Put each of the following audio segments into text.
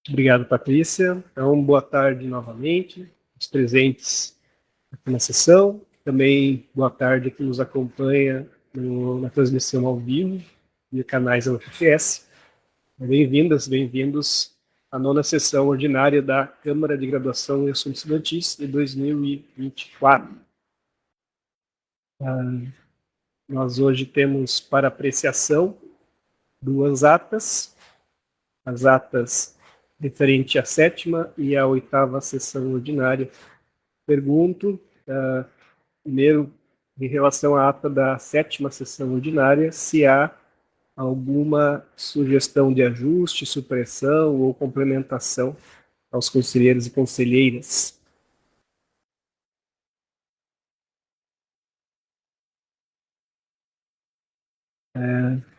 Obrigado, Patrícia. Então, boa tarde novamente, os presentes aqui na sessão. Também boa tarde a quem nos acompanha na transmissão ao vivo e canais da UFS. Bem-vindas, bem-vindos à 9ª sessão ordinária da Câmara de Graduação e Assuntos Estudantis de 2024. Nós hoje temos para apreciação 2 atas, as atas referente à 7ª e à 8ª sessão ordinária. Pergunto, primeiro, em relação à ata da 7ª sessão ordinária, se há alguma sugestão de ajuste, supressão ou complementação aos conselheiros e conselheiras.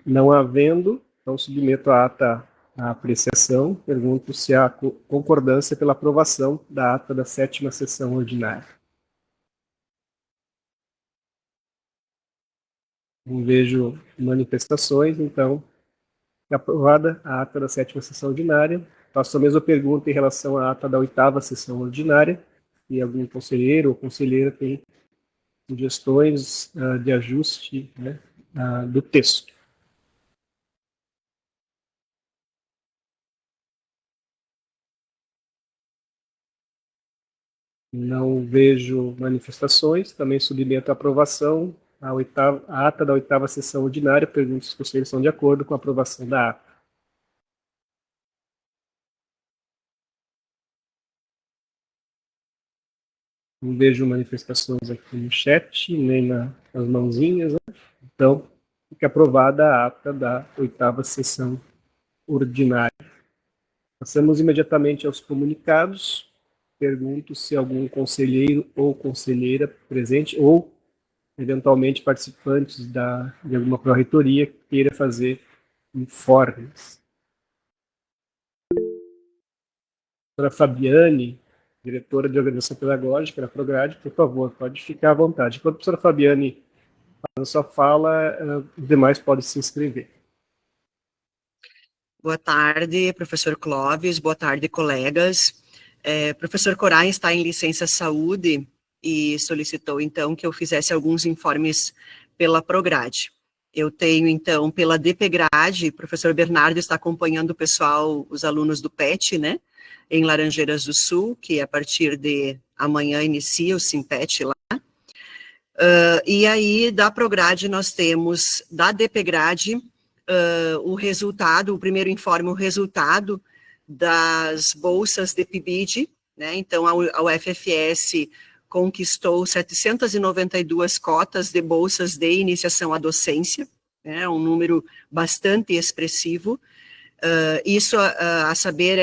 Não havendo, então submeto a ata à apreciação. Pergunto se há concordância pela aprovação da ata da 7ª sessão ordinária. Não vejo manifestações, então é aprovada a ata da 7ª sessão ordinária. Faço a mesma pergunta em relação à ata da 8ª sessão ordinária. Se algum conselheiro ou conselheira tem sugestões de ajuste, né, do texto. Não vejo manifestações, também submeto à aprovação a ata da 8ª sessão ordinária. Pergunto se os conselheiros estão de acordo com a aprovação da ata. Não vejo manifestações aqui no chat, nem nas mãozinhas, né? Então, fica aprovada a ata da 8ª sessão ordinária. Passamos imediatamente aos comunicados. Pergunto se algum conselheiro ou conselheira presente ou, eventualmente, participantes de alguma pró-reitoria queira fazer informes. Doutora Fabiane, diretora de Organização Pedagógica da Prograde, por favor, pode ficar à vontade. Enquanto a professora Fabiane faz a sua fala, os demais podem se inscrever. Boa tarde, professor Clóvis, boa tarde, colegas. Professor Corain está em licença saúde e solicitou, então, que eu fizesse alguns informes pela Prograde. Eu tenho, então, pela DPgrade, o professor Bernardo está acompanhando o pessoal, os alunos do PET, né, em Laranjeiras do Sul, que a partir de amanhã inicia o Simpet lá. E aí, da Prograde, nós temos, da DPgrade, o resultado, o primeiro informe, o resultado das bolsas de PIBID, né, então a UFFS conquistou 792 cotas de bolsas de iniciação à docência, né, um número bastante expressivo. Isso, a saber,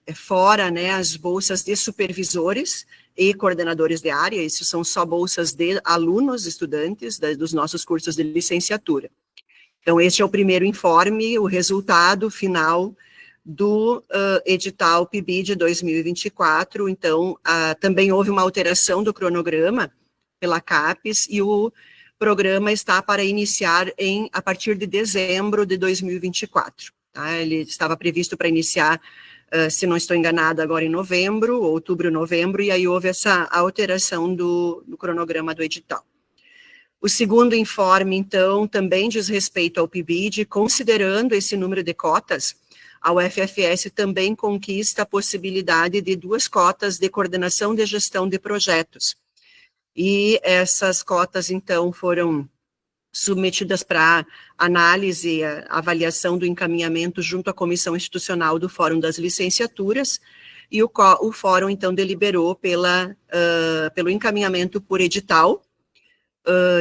é fora, né, as bolsas de supervisores e coordenadores de área, isso são só bolsas de alunos, estudantes dos nossos cursos de licenciatura. Então, este é o primeiro informe, o resultado final do edital PIBID 2024. Então, também houve uma alteração do cronograma pela CAPES e o programa está para iniciar a partir de dezembro de 2024. Tá? Ele estava previsto para iniciar, se não estou enganada, agora em novembro, outubro, novembro, e aí houve essa alteração do cronograma do edital. O segundo informe, então, também diz respeito ao PIBID, considerando esse número de cotas, a UFFS também conquista a possibilidade de 2 cotas de coordenação de gestão de projetos. E essas cotas, então, foram submetidas para análise, avaliação do encaminhamento junto à Comissão Institucional do Fórum das Licenciaturas, e o Fórum, então, deliberou pelo encaminhamento por edital.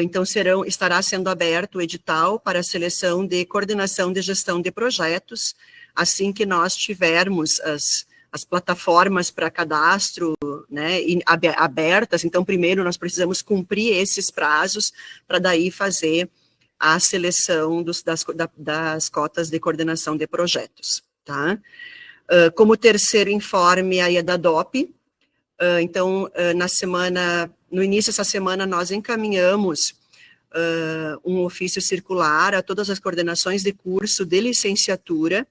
Então, estará sendo aberto o edital para a seleção de coordenação de gestão de projetos, assim que nós tivermos as plataformas para cadastro, né, abertas. Então, primeiro nós precisamos cumprir esses prazos para daí fazer a seleção das cotas de coordenação de projetos, tá? Como terceiro informe, aí é da DOP. Então, no início dessa semana, nós encaminhamos um ofício circular a todas as coordenações de curso de licenciatura,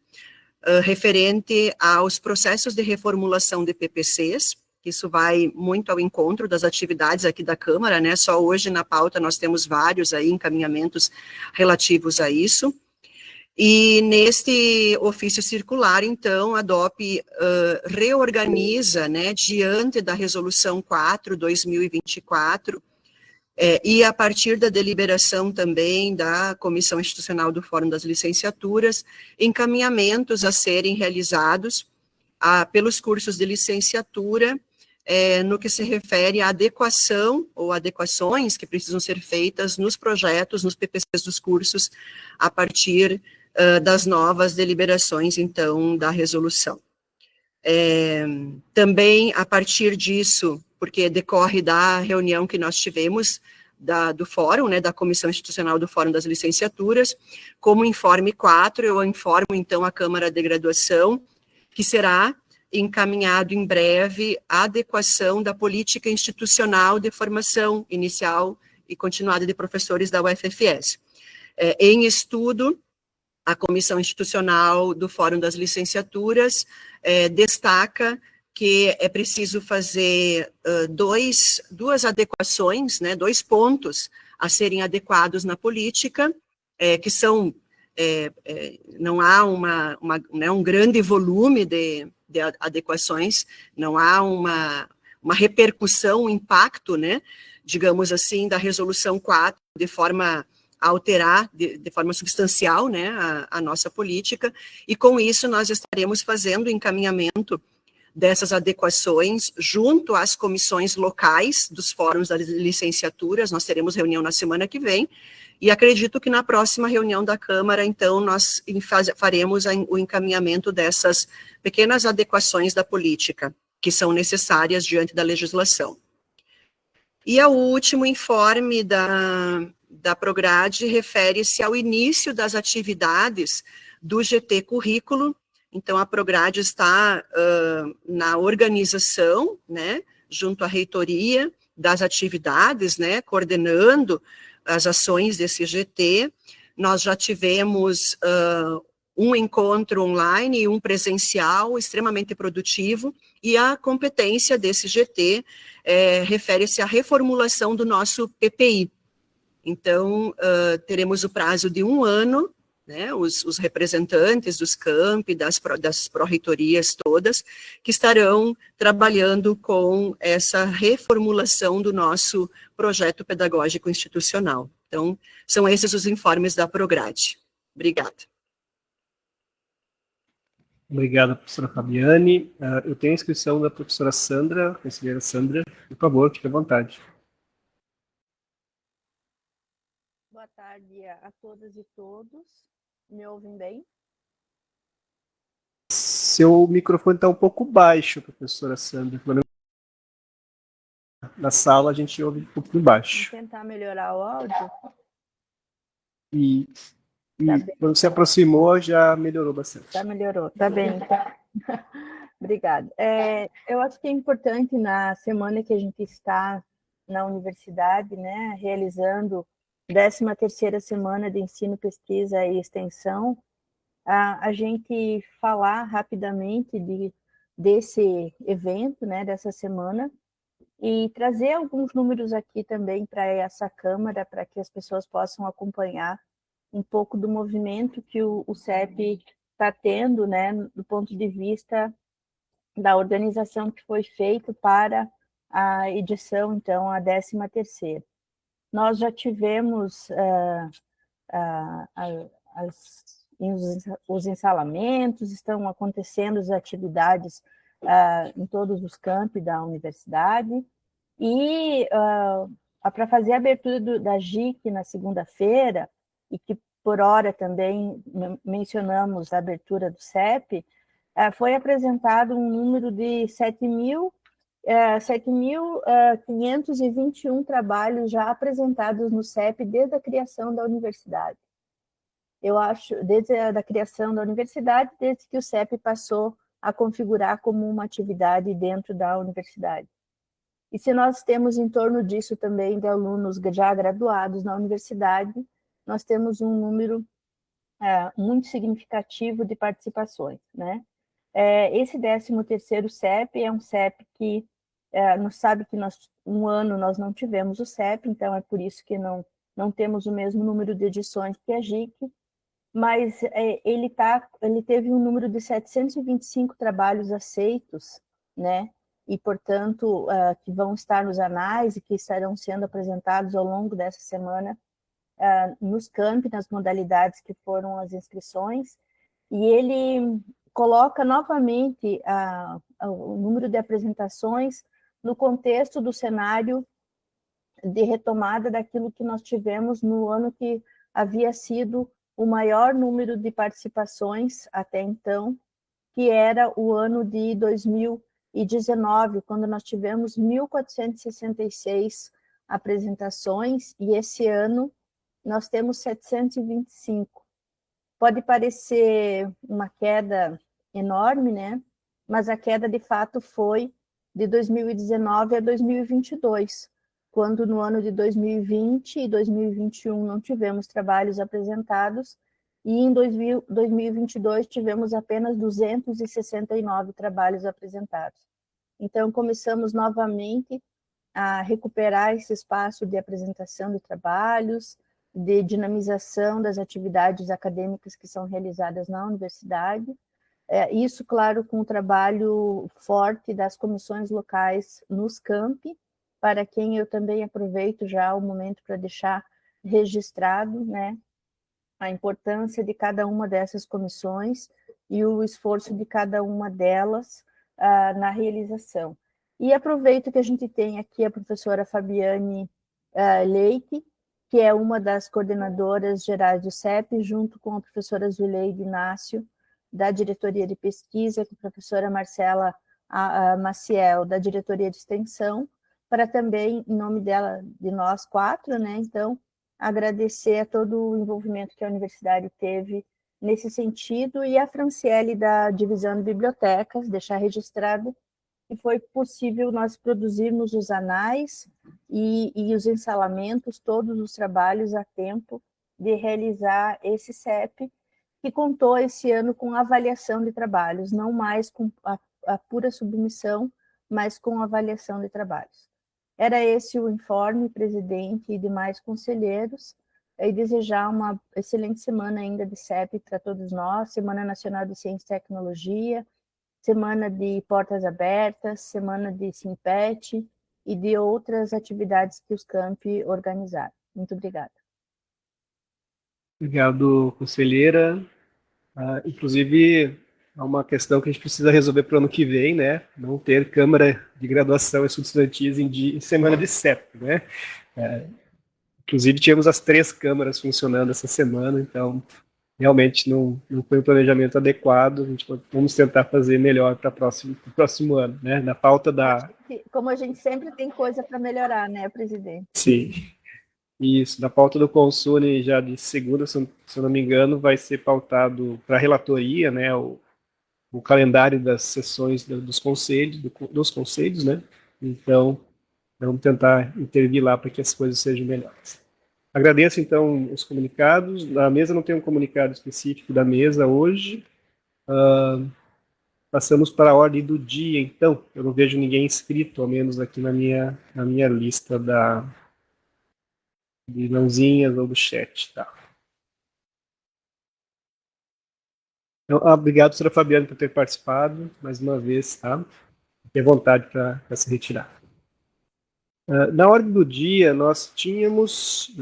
referente aos processos de reformulação de PPCs. Isso vai muito ao encontro das atividades aqui da Câmara, né? Só hoje na pauta nós temos vários aí encaminhamentos relativos a isso. E neste ofício circular, então, a DOP reorganiza, né, diante da Resolução 4/2024, e a partir da deliberação também da Comissão Institucional do Fórum das Licenciaturas, encaminhamentos a serem realizados pelos cursos de licenciatura, no que se refere à adequação ou adequações que precisam ser feitas nos projetos, nos PPCs dos cursos, a partir das novas deliberações, então, da resolução. Também, a partir disso, porque decorre da reunião que nós tivemos do Fórum, né, da Comissão Institucional do Fórum das Licenciaturas, como informe 4, eu informo, então, a Câmara de Graduação, que será encaminhado em breve a adequação da política institucional de formação inicial e continuada de professores da UFFS. Em estudo, a Comissão Institucional do Fórum das Licenciaturas destaca que é preciso fazer duas adequações, né, 2 pontos a serem adequados na política, que são, não há né, um grande volume de adequações, não há uma repercussão, um impacto, né, digamos assim, da Resolução 4, de forma a alterar de forma substancial, né, a nossa política, e com isso nós estaremos fazendo o encaminhamento dessas adequações junto às comissões locais dos fóruns das licenciaturas. Nós teremos reunião na semana que vem, e acredito que na próxima reunião da Câmara, então, nós faremos o encaminhamento dessas pequenas adequações da política, que são necessárias diante da legislação. E o último informe da Prograde refere-se ao início das atividades do GT Currículo. Então, a Prograde está na organização, né, junto à reitoria das atividades, né, coordenando as ações desse GT. Nós já tivemos um encontro online e um presencial extremamente produtivo, e a competência desse GT refere-se à reformulação do nosso PPI. Então, teremos o prazo de 1 ano, né, os representantes dos campi, das pró-reitorias todas, que estarão trabalhando com essa reformulação do nosso projeto pedagógico institucional. Então, são esses os informes da Prograde. Obrigada. Obrigado, professora Fabiane. Eu tenho a inscrição da professora Sandra, conselheira Sandra. Por favor, fique à vontade. Boa tarde a todas e todos. Me ouvem bem? Seu microfone está um pouco baixo, professora Sandra. Na sala a gente ouve um pouco baixo. Vou tentar melhorar o áudio. E quando se aproximou, já melhorou bastante. Já melhorou, tá bem. Então. Obrigada. Eu acho que é importante, na semana que a gente está na universidade, né, realizando 13ª semana de ensino, pesquisa e extensão, a gente falar rapidamente desse evento, né, dessa semana, e trazer alguns números aqui também para essa Câmara, para que as pessoas possam acompanhar um pouco do movimento que o CEP está tendo, né, do ponto de vista da organização que foi feita para a edição, então, a 13ª. Nós já tivemos os ensalamentos, estão acontecendo as atividades em todos os campi da universidade, e para fazer a abertura da JIC na segunda-feira, e que por hora também mencionamos a abertura do CEP, foi apresentado um número de 7.521 trabalhos já apresentados no CEP desde a criação da universidade. Eu acho, desde a criação da universidade, desde que o CEP passou a configurar como uma atividade dentro da universidade. E se nós temos em torno disso também de alunos já graduados na universidade, nós temos um número muito significativo de participações, né? Esse 13º CEP é um CEP que nos sabe que um ano nós não tivemos o CEP, então é por isso que não temos o mesmo número de edições que a JIC, mas ele teve um número de 725 trabalhos aceitos, né? E, portanto, que vão estar nos anais e que estarão sendo apresentados ao longo dessa semana nos campi, nas modalidades que foram as inscrições, e ele coloca novamente o número de apresentações no contexto do cenário de retomada daquilo que nós tivemos no ano que havia sido o maior número de participações até então, que era o ano de 2019, quando nós tivemos 1.466 apresentações, e esse ano nós temos 725. Pode parecer uma queda enorme, né? Mas a queda, de fato, foi de 2019 a 2022, quando no ano de 2020 e 2021 não tivemos trabalhos apresentados, e em 2022 tivemos apenas 269 trabalhos apresentados. Então, começamos novamente a recuperar esse espaço de apresentação de trabalhos, de dinamização das atividades acadêmicas que são realizadas na universidade. Isso, claro, com o trabalho forte das comissões locais nos campi, para quem eu também aproveito já o momento para deixar registrado, né, a importância de cada uma dessas comissões e o esforço de cada uma delas na realização. E aproveito que a gente tem aqui a professora Fabiane Leite, que é uma das coordenadoras gerais do CEP, junto com a professora Zuleide Inácio, da diretoria de pesquisa, com a professora Marcela Maciel, da diretoria de extensão, para também, em nome dela, de nós 4, né, então, agradecer a todo o envolvimento que a universidade teve nesse sentido, e a Franciele, da divisão de bibliotecas, deixar registrado que foi possível nós produzirmos os anais e os ensalamentos, todos os trabalhos a tempo de realizar esse CEP, que contou esse ano com avaliação de trabalhos, não mais com a pura submissão, mas com avaliação de trabalhos. Era esse o informe, presidente e demais conselheiros, e desejar uma excelente semana ainda de CEP para todos nós, Semana Nacional de Ciência e Tecnologia, Semana de Portas Abertas, Semana de Simpet e de outras atividades que os campi organizaram. Muito obrigada. Obrigado, conselheira. Inclusive, há uma questão que a gente precisa resolver para o ano que vem, né? Não ter Câmara de Graduação e Estudantis em semana de CEP, né? Inclusive, tínhamos as 3 câmaras funcionando essa semana, então realmente não foi um planejamento adequado. Vamos tentar fazer melhor para o próximo ano, né? Na pauta da... Como a gente sempre tem coisa para melhorar, né, presidente? Sim. Isso, na pauta do Consune, já de segunda, se eu não me engano, vai ser pautado para a relatoria, né, o calendário das sessões dos conselhos, né, então vamos tentar intervir lá para que as coisas sejam melhores. Agradeço, então, os comunicados. Na mesa não tem um comunicado específico da mesa hoje. Passamos para a ordem do dia, então. Eu não vejo ninguém inscrito, ao menos aqui na minha lista de mãozinhas ou do chat, tá? Então, obrigado, professora Fabiana, por ter participado mais uma vez, tá? Fique à vontade para se retirar. Na ordem do dia, nós tínhamos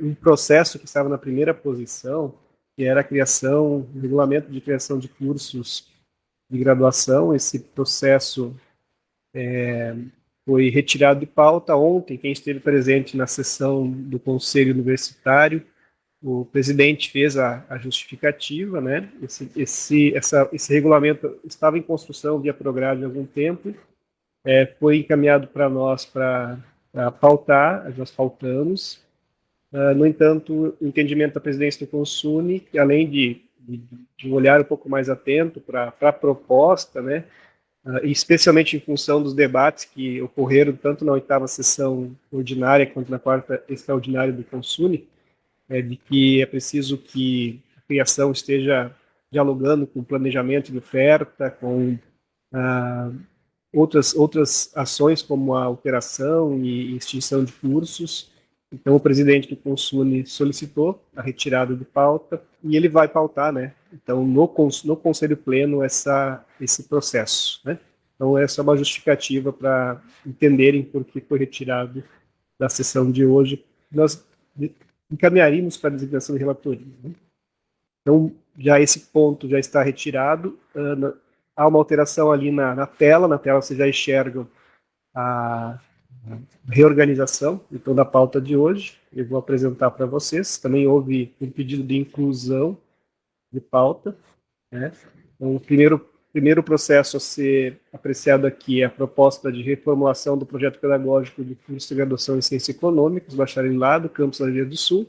um processo que estava na primeira posição, que era a criação, o regulamento de criação de cursos de graduação. Esse processo foi retirado de pauta ontem. Quem esteve presente na sessão do Conselho Universitário, o presidente fez a justificativa, né? Esse regulamento estava em construção via Prograde há algum tempo, foi encaminhado para nós para pautar, nós pautamos. No entanto, o entendimento da presidência do Consune, que além de um olhar um pouco mais atento para a proposta, né, especialmente em função dos debates que ocorreram tanto na 8ª sessão ordinária quanto na 4ª extraordinária do Consune, de que é preciso que a criação esteja dialogando com o planejamento de oferta, com outras ações como a alteração e extinção de cursos. Então, o presidente do Consune solicitou a retirada de pauta e ele vai pautar, né? Então, no Conselho Pleno, esse processo, né? Então, essa é uma justificativa para entenderem por que foi retirado da sessão de hoje. Nós encaminharíamos para a designação de relatoria, né? Então, já esse ponto já está retirado. Há uma alteração ali na tela vocês já enxergam a reorganização, então, da pauta de hoje. Eu vou apresentar para vocês. Também houve um pedido de inclusão de pauta, né? Então, o primeiro processo a ser apreciado aqui é a proposta de reformulação do projeto pedagógico de curso de graduação em Ciências Econômicas, bacharelado, campus Lajeado do Sul,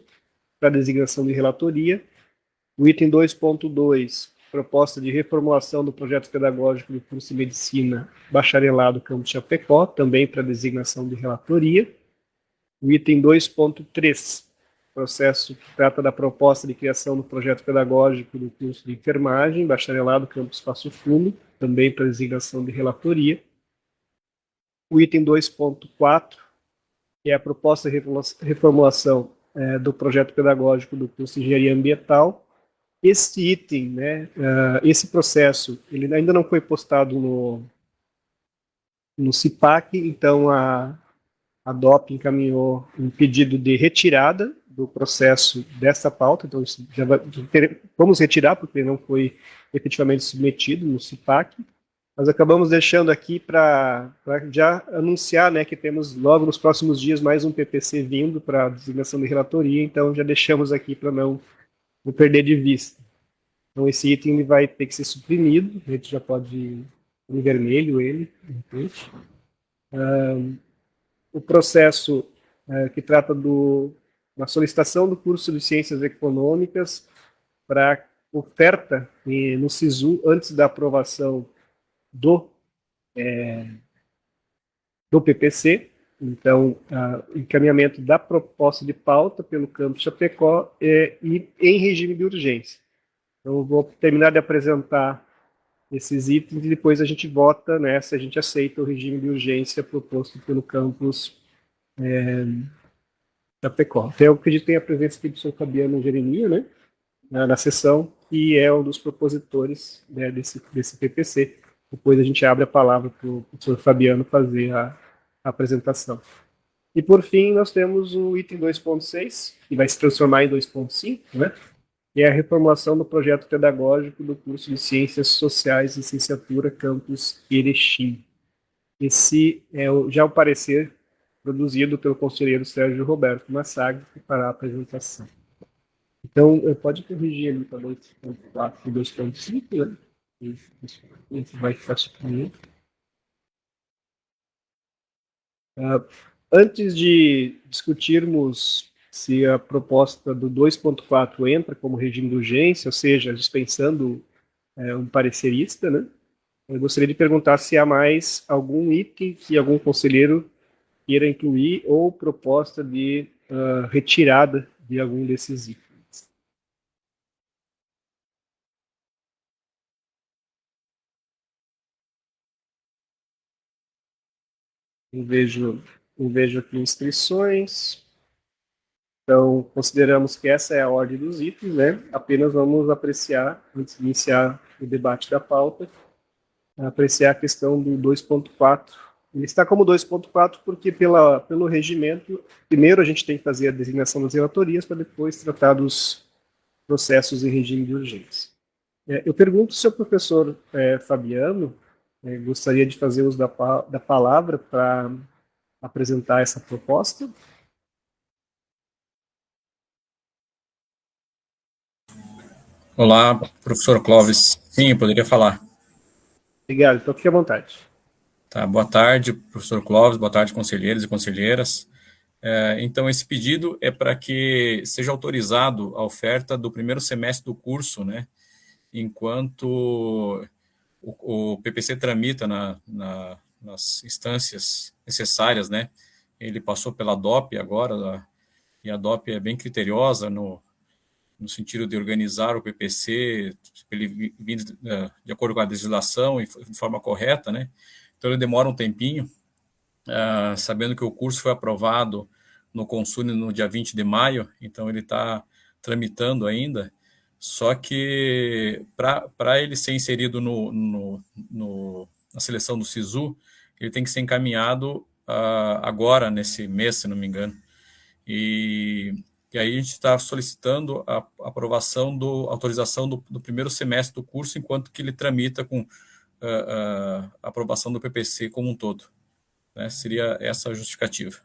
para designação de relatoria. O item 2.2, proposta de reformulação do projeto pedagógico do curso de Medicina, bacharelado, campus Chapecó, também para designação de relatoria. O item 2.3, processo que trata da proposta de criação do projeto pedagógico do curso de enfermagem, bacharelado, campus Passo Fundo, também para designação de relatoria. O item 2.4, que é a proposta de reformulação do projeto pedagógico do curso de Engenharia Ambiental. Esse item, né, esse processo, ele ainda não foi postado no CIPAC, então a DOP encaminhou um pedido de retirada do processo dessa pauta, então vamos retirar, porque não foi efetivamente submetido no CIPAC, mas acabamos deixando aqui para já anunciar, né, que temos logo nos próximos dias mais um PPC vindo para a designação de relatoria, então já deixamos aqui para não perder de vista. Então, esse item ele vai ter que ser suprimido, a gente já pode ir em vermelho ele, de repente. O processo que trata da solicitação do curso de Ciências Econômicas para oferta no SISU antes da aprovação do PPC. Então, encaminhamento da proposta de pauta pelo campus Chapecó e em regime de urgência. Então, eu vou terminar de apresentar esses itens e depois a gente vota, né, se a gente aceita o regime de urgência proposto pelo campus Chapecó. Então, eu acredito que tem a presença aqui do senhor Fabiano Jeremia, né, na sessão, e é um dos propositores, né, desse PPC. Depois a gente abre a palavra para o senhor Fabiano fazer a apresentação. E, por fim, nós temos o item 2.6, que vai se transformar em 2.5, né, que é a reformulação do projeto pedagógico do curso de Ciências Sociais, licenciatura, campus Erechim. Esse é já o parecer produzido pelo conselheiro Sérgio Roberto Massag para a apresentação. Então, pode corrigir ali para 2.4 e 2.5, né? Isso vai ficar suprimido. Antes de discutirmos se a proposta do 2.4 entra como regime de urgência, ou seja, dispensando um parecerista, né? Eu gostaria de perguntar se há mais algum item que algum conselheiro queira incluir ou proposta de retirada de algum desses itens. Eu vejo aqui inscrições. Então, consideramos que essa é a ordem dos itens, né? Apenas vamos apreciar, antes de iniciar o debate da pauta, apreciar a questão do 2.4. Ele está como 2.4 porque, pelo regimento, primeiro a gente tem que fazer a designação das relatorias para depois tratar dos processos em regime de urgência. Eu pergunto se o professor Fabiano gostaria de fazer uso da palavra para apresentar essa proposta. Olá, professor Clóvis. Sim, eu poderia falar. Obrigado, então fique à vontade. Tá, boa tarde, professor Clóvis, boa tarde, conselheiros e conselheiras. Então, esse pedido é para que seja autorizado a oferta do primeiro semestre do curso, né, enquanto o PPC tramita nas instâncias necessárias, né, ele passou pela DOP agora, e a DOP é bem criteriosa no sentido de organizar o PPC, ele vindo de acordo com a legislação e de forma correta, né? Então ele demora um tempinho, sabendo que o curso foi aprovado no Consune no dia 20 de maio, então ele está tramitando ainda, só que para ele ser inserido na seleção do SISU, ele tem que ser encaminhado agora, nesse mês, se não me engano. E aí a gente está solicitando a aprovação autorização do primeiro semestre do curso, enquanto que ele tramita com a aprovação do PPC como um todo. Né? Seria essa a justificativa.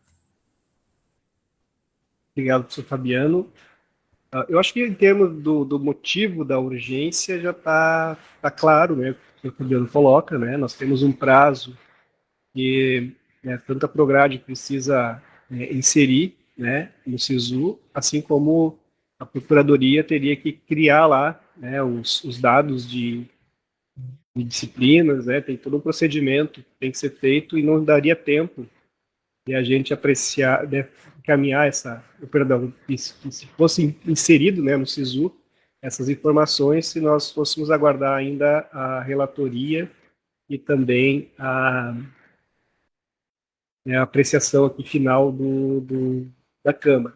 Obrigado, professor Fabiano. Eu acho que em termos do motivo da urgência já está claro, né? O que o Fabiano coloca, né? Nós temos um prazo que, né, tanto a Prograde precisa inserir, né, no SISU, assim como a Procuradoria teria que criar lá, né, os dados de disciplinas, né? Tem todo um procedimento que tem que ser feito e não daria tempo de a gente apreciar, né, encaminhar perdão, se fosse inserido, né, no SISU, essas informações, se nós fôssemos aguardar ainda a relatoria e também a apreciação aqui final da Câmara.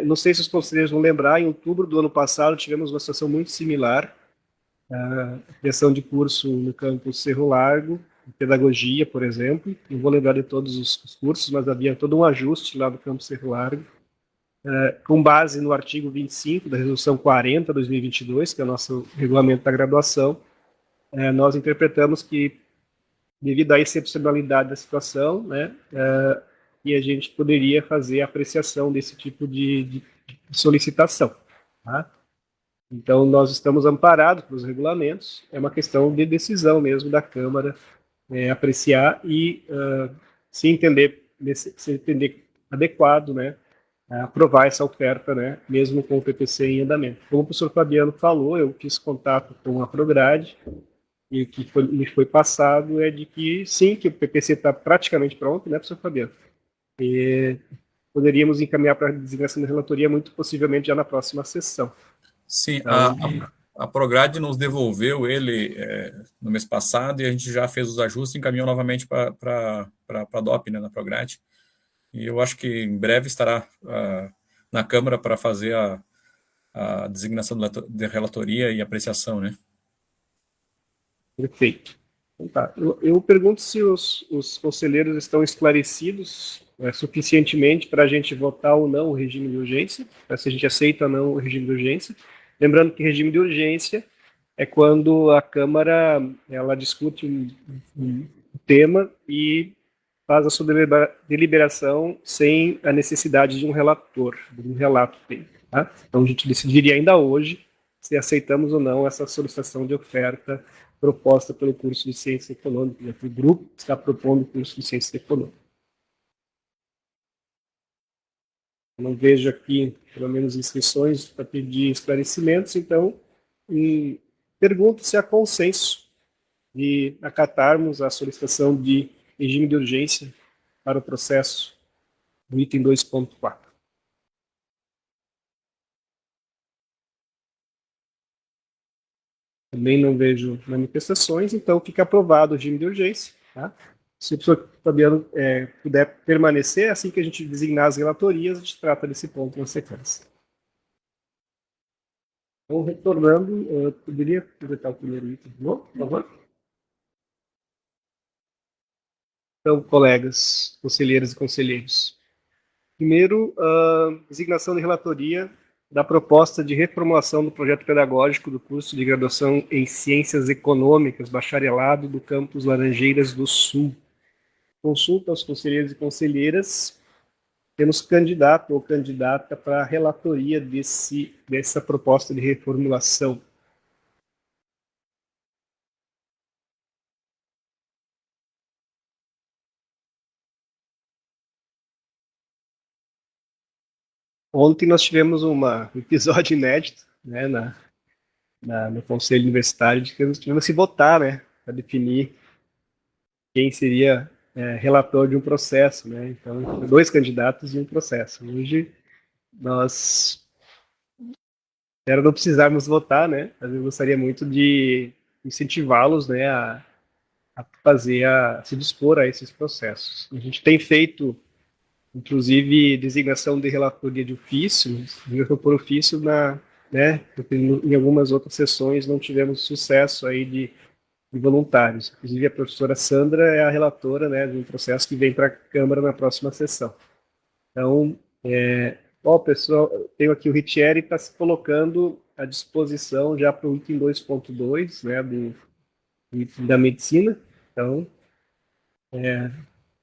Não sei se os conselheiros vão lembrar, em outubro do ano passado tivemos uma situação muito similar, a criação de curso no campus Cerro Largo, pedagogia, por exemplo. Não vou lembrar de todos os cursos, mas havia todo um ajuste lá do campus Cerro Largo, com base no artigo 25 da Resolução 40/2022, que é o nosso regulamento da graduação. Nós interpretamos que, devido à excepcionalidade da situação, né, e a gente poderia fazer a apreciação desse tipo de solicitação. Tá? Então, nós estamos amparados pelos regulamentos, é uma questão de decisão mesmo da Câmara apreciar e, se entender adequado, né, aprovar essa oferta, né, mesmo com o PPC em andamento. Como o professor Fabiano falou, eu fiz contato com a Prograde, e o que me foi passado é de que, sim, que o PPC está praticamente pronto, né, professor Fabiano? E poderíamos encaminhar para a designação da relatoria, muito possivelmente já na próxima sessão. Sim, Então, a Prograde nos devolveu ele no mês passado e a gente já fez os ajustes e encaminhou novamente para a DOP, né, na Prograde. E eu acho que em breve estará na Câmara para fazer a designação de relatoria e apreciação, né? Perfeito. Então, tá. Eu pergunto se os conselheiros estão esclarecidos suficientemente para a gente votar ou não o regime de urgência, se a gente aceita ou não o regime de urgência. Lembrando que regime de urgência é quando a Câmara ela discute um tema e faz a sua deliberação sem a necessidade de um relator, de um relato feito. Tá? Então a gente decidiria ainda hoje se aceitamos ou não essa solicitação de oferta proposta pelo curso de Ciências Econômicas, o grupo que está propondo o curso de Ciências Econômicas. Eu não vejo aqui, pelo menos, inscrições para pedir esclarecimentos, então pergunto se há consenso de acatarmos a solicitação de regime de urgência para o processo do item 2.4. Também não vejo manifestações, então fica aprovado o regime de urgência. Tá? Se o professor Fabiano puder permanecer, assim que a gente designar as relatorias, a gente trata desse ponto na sequência. Então, retornando, eu poderia apresentar o primeiro item de novo, por favor? Então, colegas, conselheiras e conselheiros. Primeiro, designação de relatoria da proposta de reformulação do projeto pedagógico do curso de graduação em Ciências Econômicas, bacharelado do campus Laranjeiras do Sul. Consulta aos conselheiros e conselheiras. Temos candidato ou candidata para a relatoria dessa proposta de reformulação. Ontem nós tivemos um episódio inédito, né, no Conselho Universitário, de que nós tivemos que votar, né, para definir quem seria relator de um processo, né? Então, 2 candidatos e um processo. Hoje nós espero não precisarmos votar, né? Mas eu gostaria muito de incentivá-los, né, a se dispor a esses processos. A gente tem feito, inclusive, designação de relatoria de ofício, designação por ofício né, em algumas outras sessões não tivemos sucesso aí de voluntários. Inclusive, a professora Sandra é a relatora, né, de um processo que vem para a Câmara na próxima sessão. Então, pessoal, tenho aqui o Ritieri está se colocando à disposição já para o item 2.2, né, da medicina. Então,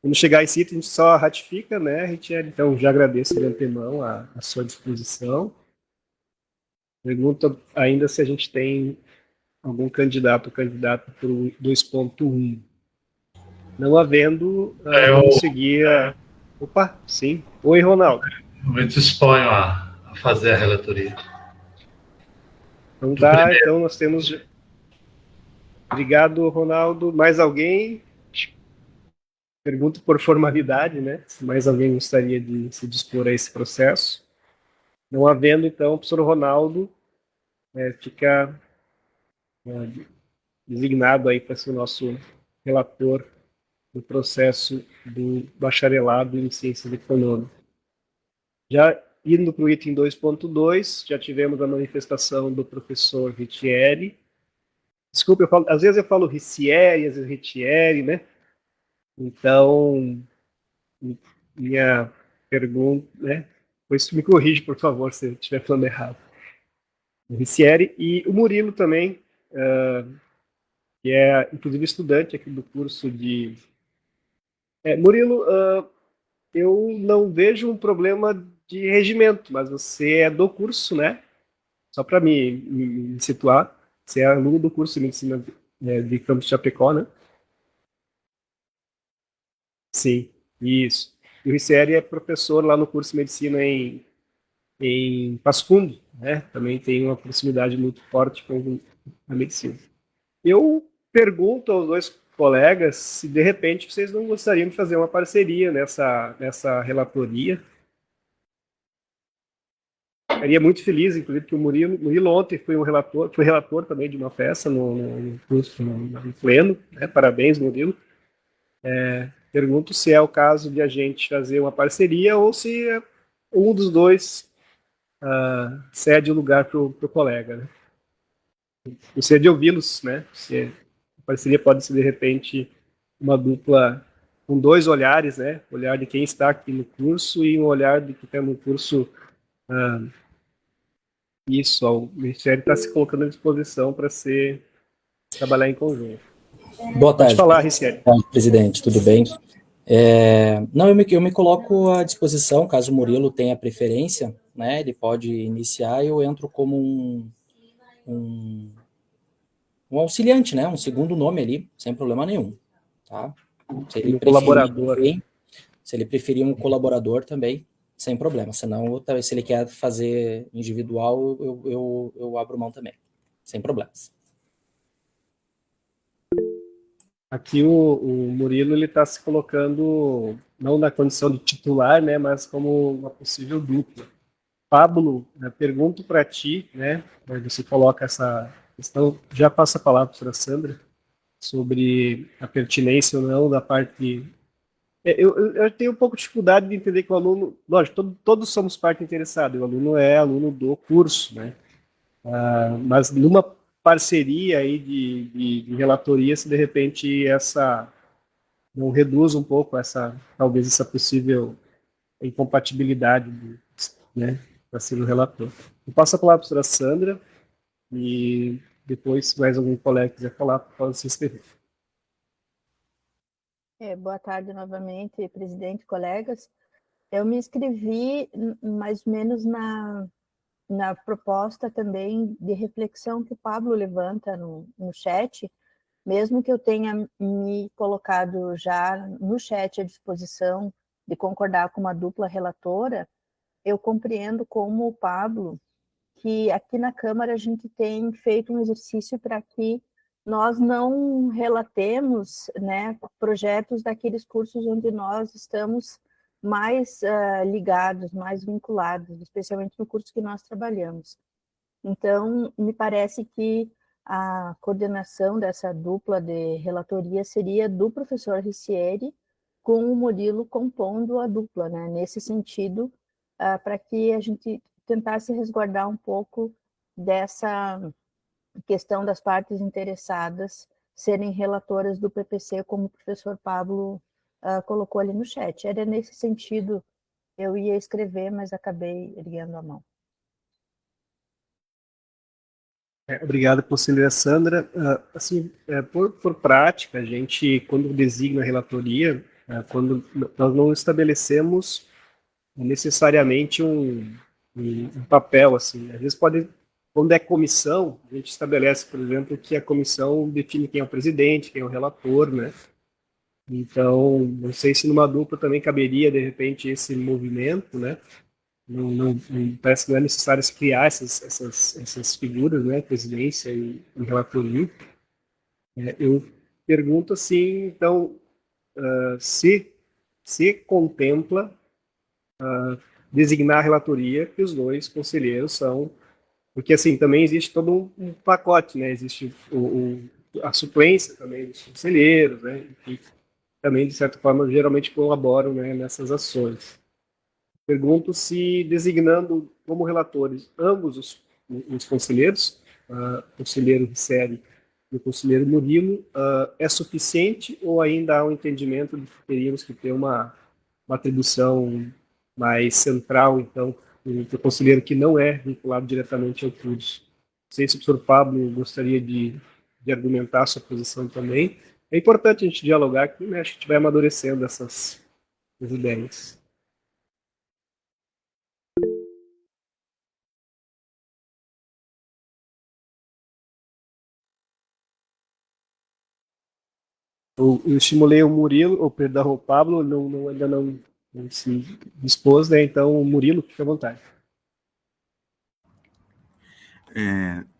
quando chegar esse item, a gente só ratifica, né, Ritieri? Então, já agradeço de antemão a sua disposição. Pergunta ainda se a gente tem algum candidato ou candidata para o 2.1. Não havendo, vamos seguir a... Opa, sim. Oi, Ronaldo. Eu me disponho a fazer a relatoria. Então tá, então nós temos... Obrigado, Ronaldo. Mais alguém? Pergunto por formalidade, né? Se mais alguém gostaria de se dispor a esse processo. Não havendo, então, o professor Ronaldo fica designado aí para ser o nosso relator do processo do bacharelado em Ciências Econômicas. Já indo para o item 2.2, já tivemos a manifestação do professor Ritieri. Desculpa, às vezes eu falo Ricieri, às vezes Ritieri, né? Então, minha pergunta, né? Depois me corrige, por favor, se eu estiver falando errado. O Ricieri e o Murilo também, que é, inclusive, estudante aqui do curso de... Murilo, eu não vejo um problema de regimento, mas você é do curso, né? Só para me situar, você é aluno do curso de Medicina de Campos de Chapecó, né? Sim, isso. E o Ricieri é professor lá no curso de Medicina em Passo Fundo, né? Também tem uma proximidade muito forte com a medicina. Eu pergunto aos dois colegas se, de repente, vocês não gostariam de fazer uma parceria nessa relatoria. Ficaria muito feliz, inclusive, que o Murilo ontem foi relator também de uma peça no curso, no pleno, né? Parabéns, Murilo. Pergunto se é o caso de a gente fazer uma parceria ou se um dos dois cede o lugar para o colega, né? Gostaria de ouvi-los, né? Se a parceria pode ser, de repente, uma dupla com dois olhares, né? O olhar de quem está aqui no curso e um olhar de quem está no curso. Isso, o Ministério está se colocando à disposição para trabalhar em conjunto. Boa tarde. Pode falar, Ricieri. Presidente, tudo bem? Não, eu me coloco à disposição, caso o Murilo tenha preferência, né? Ele pode iniciar e eu entro como um auxiliante, né? Um segundo nome ali, sem problema nenhum, tá? Se ele colaborador. Se ele preferir um colaborador também, sem problema. Senão, se ele quer fazer individual, eu abro mão também, sem problemas. Aqui o Murilo ele está se colocando não na condição de titular, né, mas como uma possível dupla. Pablo, pergunto para ti, né, você coloca essa questão, já passa a palavra para a Sandra, sobre a pertinência ou não da parte... Eu tenho um pouco de dificuldade de entender que o aluno, lógico, todos somos parte interessada, o aluno é aluno do curso, né, mas numa parceria aí de relatoria, se de repente não reduz um pouco talvez essa possível incompatibilidade, né, para ser o relator. Eu passo a palavra para a Sandra e depois, se mais algum colega quiser falar, pode se inscrever. Boa tarde novamente, presidente, colegas. Eu me inscrevi mais ou menos na proposta também de reflexão que o Pablo levanta no chat, mesmo que eu tenha me colocado já no chat à disposição de concordar com uma dupla relatora, eu compreendo como o Pablo, que aqui na Câmara a gente tem feito um exercício para que nós não relatemos, né, projetos daqueles cursos onde nós estamos mais ligados, mais vinculados, especialmente no curso que nós trabalhamos. Então, me parece que a coordenação dessa dupla de relatoria seria do professor Ricieri com o Murilo compondo a dupla, né? Nesse sentido, para que a gente tentasse resguardar um pouco dessa questão das partes interessadas serem relatoras do PPC, como o professor Pablo colocou ali no chat. Era nesse sentido, eu ia escrever, mas acabei erguendo a mão. Obrigado, conselheira Sandra. Assim, por prática, a gente, quando designa a relatoria, quando nós não estabelecemos necessariamente um papel, assim, às vezes pode, quando é comissão, a gente estabelece, por exemplo, que a comissão define quem é o presidente, quem é o relator, né? Então, não sei se numa dupla também caberia, de repente, esse movimento, né? Parece que não é necessário se criar essas figuras, né? Presidência e relatoria. Eu pergunto assim, então, se contempla designar a relatoria que os dois conselheiros são, porque assim também existe todo um pacote, né? Existe a suplência também dos conselheiros, né? Que também de certa forma geralmente colaboram, né, nessas ações. Pergunto se designando como relatores ambos os conselheiros, o conselheiro Ricieri e o conselheiro Murilo, é suficiente ou ainda há um entendimento de que teríamos que ter uma atribuição mais central, então, para o conselheiro que não é vinculado diretamente ao curso? Não sei se o professor Pablo gostaria de argumentar a sua posição também. É importante a gente dialogar aqui, né? Acho que a gente vai amadurecendo essas ideias. Eu estimulei o Murilo, ou perdão, o Pablo, ainda não se dispôs, né? Então, o Murilo, fique à vontade.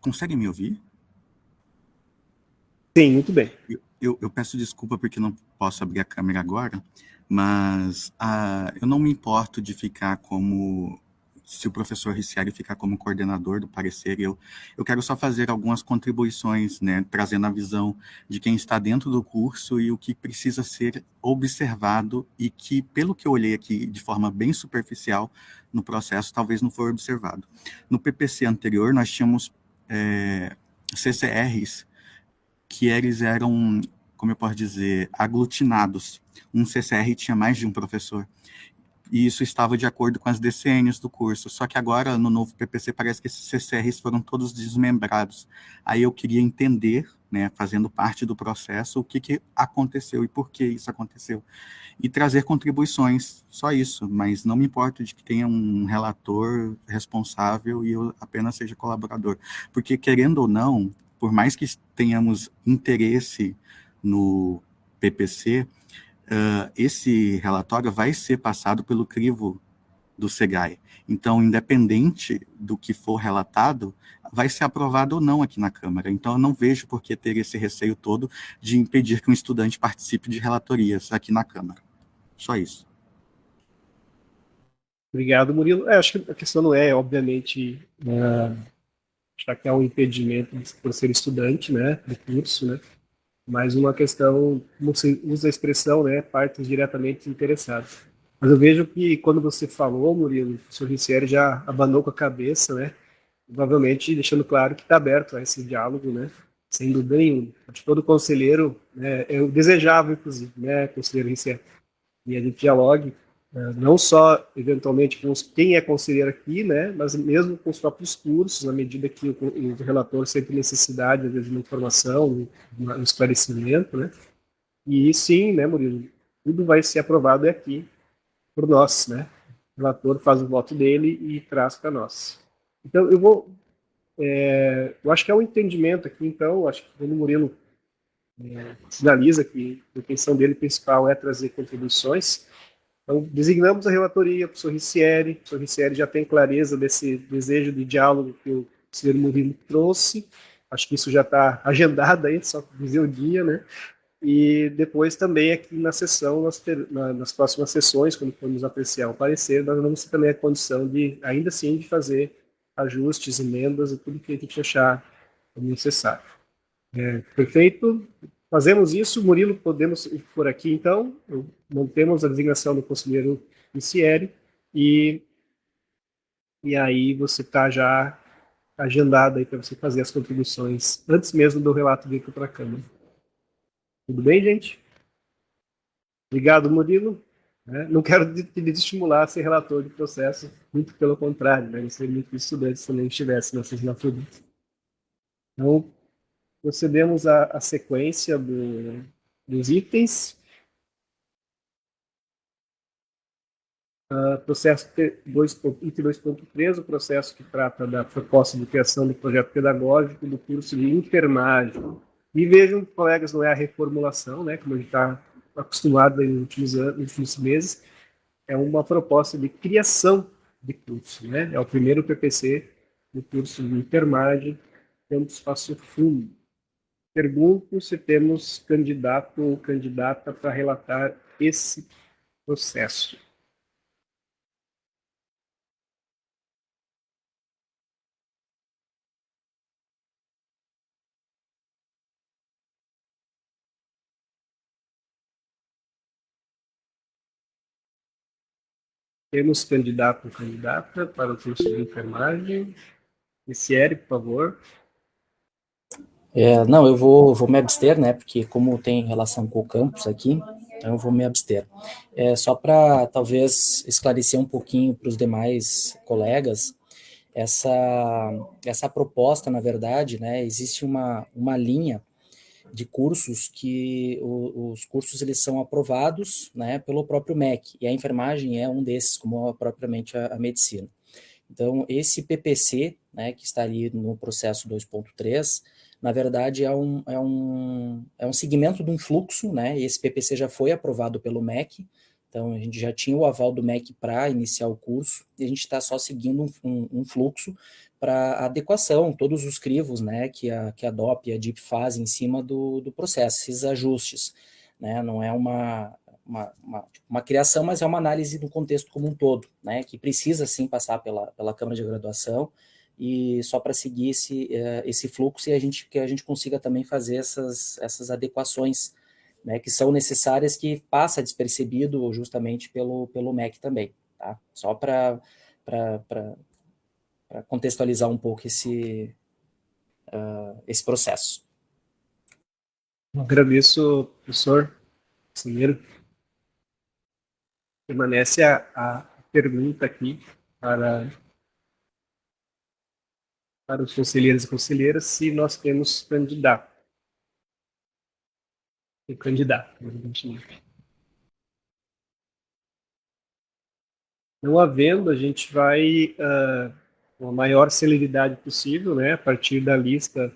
Consegue me ouvir? Sim, muito bem. Eu peço desculpa porque não posso abrir a câmera agora, mas eu não me importo de ficar como... Se o professor Ricieri ficar como coordenador do parecer, eu quero só fazer algumas contribuições, né, trazendo a visão de quem está dentro do curso e o que precisa ser observado e que, pelo que eu olhei aqui de forma bem superficial no processo, talvez não foi observado. No PPC anterior, nós tínhamos CCRs que eles eram, como eu posso dizer, aglutinados. Um CCR tinha mais de um professor. E isso estava de acordo com as DCNs do curso. Só que agora, no novo PPC, parece que esses CCRs foram todos desmembrados. Aí eu queria entender, né, fazendo parte do processo, o que aconteceu e por que isso aconteceu. E trazer contribuições, só isso. Mas não me importo de que tenha um relator responsável e eu apenas seja colaborador. Porque, querendo ou não, por mais que tenhamos interesse no PPC, esse relatório vai ser passado pelo crivo do SEGAI. Então, independente do que for relatado, vai ser aprovado ou não aqui na Câmara. Então, eu não vejo por que ter esse receio todo de impedir que um estudante participe de relatorias aqui na Câmara. Só isso. Obrigado, Murilo. Acho que a questão não é, obviamente, já que há um impedimento por ser estudante, né, do curso, né, mas uma questão, como você usa a expressão, né, partes diretamente interessadas. Mas eu vejo que quando você falou, Murilo, o senhor Ricieri já abanou com a cabeça, né, provavelmente deixando claro que está aberto a esse diálogo, né, sem dúvida nenhuma. Acho que todo conselheiro, né, eu desejava, inclusive, né, conselheiro Ricieri, e a gente dialogue, não só, eventualmente, com quem é conselheiro aqui, né, mas mesmo com os próprios cursos, na medida que o relator sempre necessidade, às vezes, de uma informação, um esclarecimento, né, e sim, né, Murilo, tudo vai ser aprovado aqui por nós, né, o relator faz o voto dele e traz para nós. Então, eu acho que é um entendimento aqui, então, acho que quando o Murilo sinaliza que a intenção dele principal é trazer contribuições. Então, designamos a relatoria para o professor Ricieri já tem clareza desse desejo de diálogo que o senhor Murilo trouxe, acho que isso já está agendado aí, só dizer o dia, né? E depois também aqui na sessão, nas próximas sessões, quando formos apreciar o parecer, nós vamos ter também a condição de, ainda assim, de fazer ajustes, emendas e tudo que a gente achar necessário. Perfeito? Fazemos isso. Murilo, podemos ir por aqui, então. Mantemos a designação do conselheiro Missieri e aí você está já agendado aí para você fazer as contribuições antes mesmo do relato vir para a Câmara. Tudo bem, gente? Obrigado, Murilo. Não quero te desestimular a ser relator de processo, muito pelo contrário, né? Não seria muito estudante se nem estivesse nessa assinatura. Então, procedemos à sequência dos itens. Processo item 2.3, o processo que trata da proposta de criação do projeto pedagógico do curso de enfermagem. E vejam, colegas, não é a reformulação, né, como a gente está acostumado nos últimos meses, é uma proposta de criação de curso, né? É o primeiro PPC do curso de enfermagem, Campus Passo Fundo. Pergunto se temos candidato ou candidata para relatar esse processo. Temos candidato ou candidata para o curso de enfermagem. Missieri, por favor. Não, eu vou me abster, né, porque como tem relação com o campus aqui, então eu vou me abster. Só para, talvez, esclarecer um pouquinho para os demais colegas, essa proposta, na verdade, né, existe uma linha de cursos que os cursos eles são aprovados, né, pelo próprio MEC, e a enfermagem é um desses, como propriamente a medicina. Então, esse PPC, né, que está ali no processo 2.3, na verdade é um segmento de um fluxo, né, e esse PPC já foi aprovado pelo MEC, então a gente já tinha o aval do MEC para iniciar o curso, e a gente está só seguindo um fluxo para adequação, todos os crivos, né, que a DOP e a DIP fazem em cima do processo, esses ajustes, né, não é uma criação, mas é uma análise do contexto como um todo, né, que precisa sim passar pela Câmara de Graduação, e só para seguir esse fluxo e que a gente consiga também fazer essas adequações, né, que são necessárias, que passa despercebido justamente pelo MEC também, tá? Só para contextualizar um pouco esse processo. Agradeço, professor Conselheiro. Permanece a pergunta aqui para os conselheiros e conselheiras se nós temos candidato. O candidato, evidentemente. Não havendo, a gente vai com a maior celeridade possível, né, a partir da lista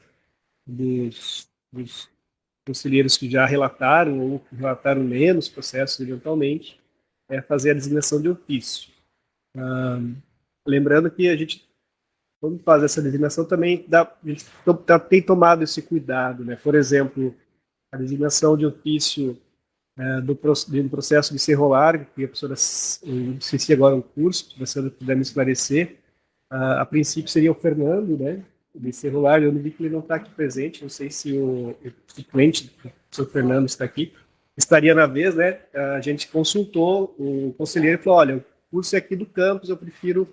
dos conselheiros que já relataram ou que relataram menos processos eventualmente, fazer a designação de ofício. Lembrando que a gente, quando faz essa designação, também tem tomado esse cuidado, né? Por exemplo, a designação de ofício do processo de Cerro Largo, que a professora, eu esqueci agora o curso, se a professora puder me esclarecer, a princípio seria o Fernando, né, de Cerro Largo. Eu não vi que ele não está aqui presente, não sei se o suplente, o professor Fernando, está aqui, estaria na vez, né, a gente consultou o conselheiro e falou, olha, o curso é aqui do campus, eu prefiro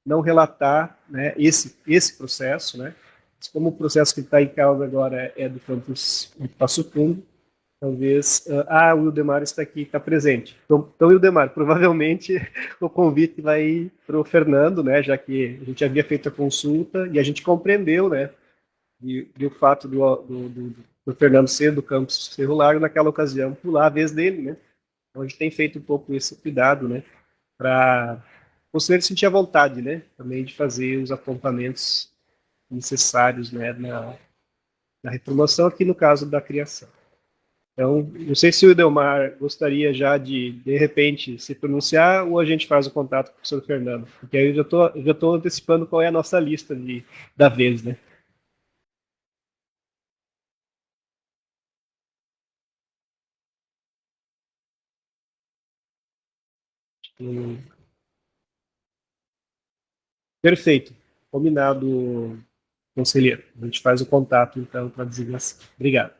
não relatar, né, esse processo, né, mas como o processo que está em causa agora é do campus de Passo Fundo, talvez... o Wildemar está aqui, está presente. Então, Wildemar, provavelmente o convite vai para o Fernando, né, já que a gente havia feito a consulta e a gente compreendeu, né, e o fato do Fernando ser do campus Cerro Largo, naquela ocasião, pular a vez dele, né. Então, a gente tem feito um pouco esse cuidado, né, para o conselheiro sentir a vontade, né, também de fazer os apontamentos necessários, né, na reformulação, aqui no caso da criação. Então, não sei se o Edelmar gostaria já de repente, se pronunciar, ou a gente faz o contato com o professor Fernando, porque aí eu já estou antecipando qual é a nossa lista da vez, né? Perfeito. Combinado, conselheiro. A gente faz o contato, então, para a designação. Obrigado.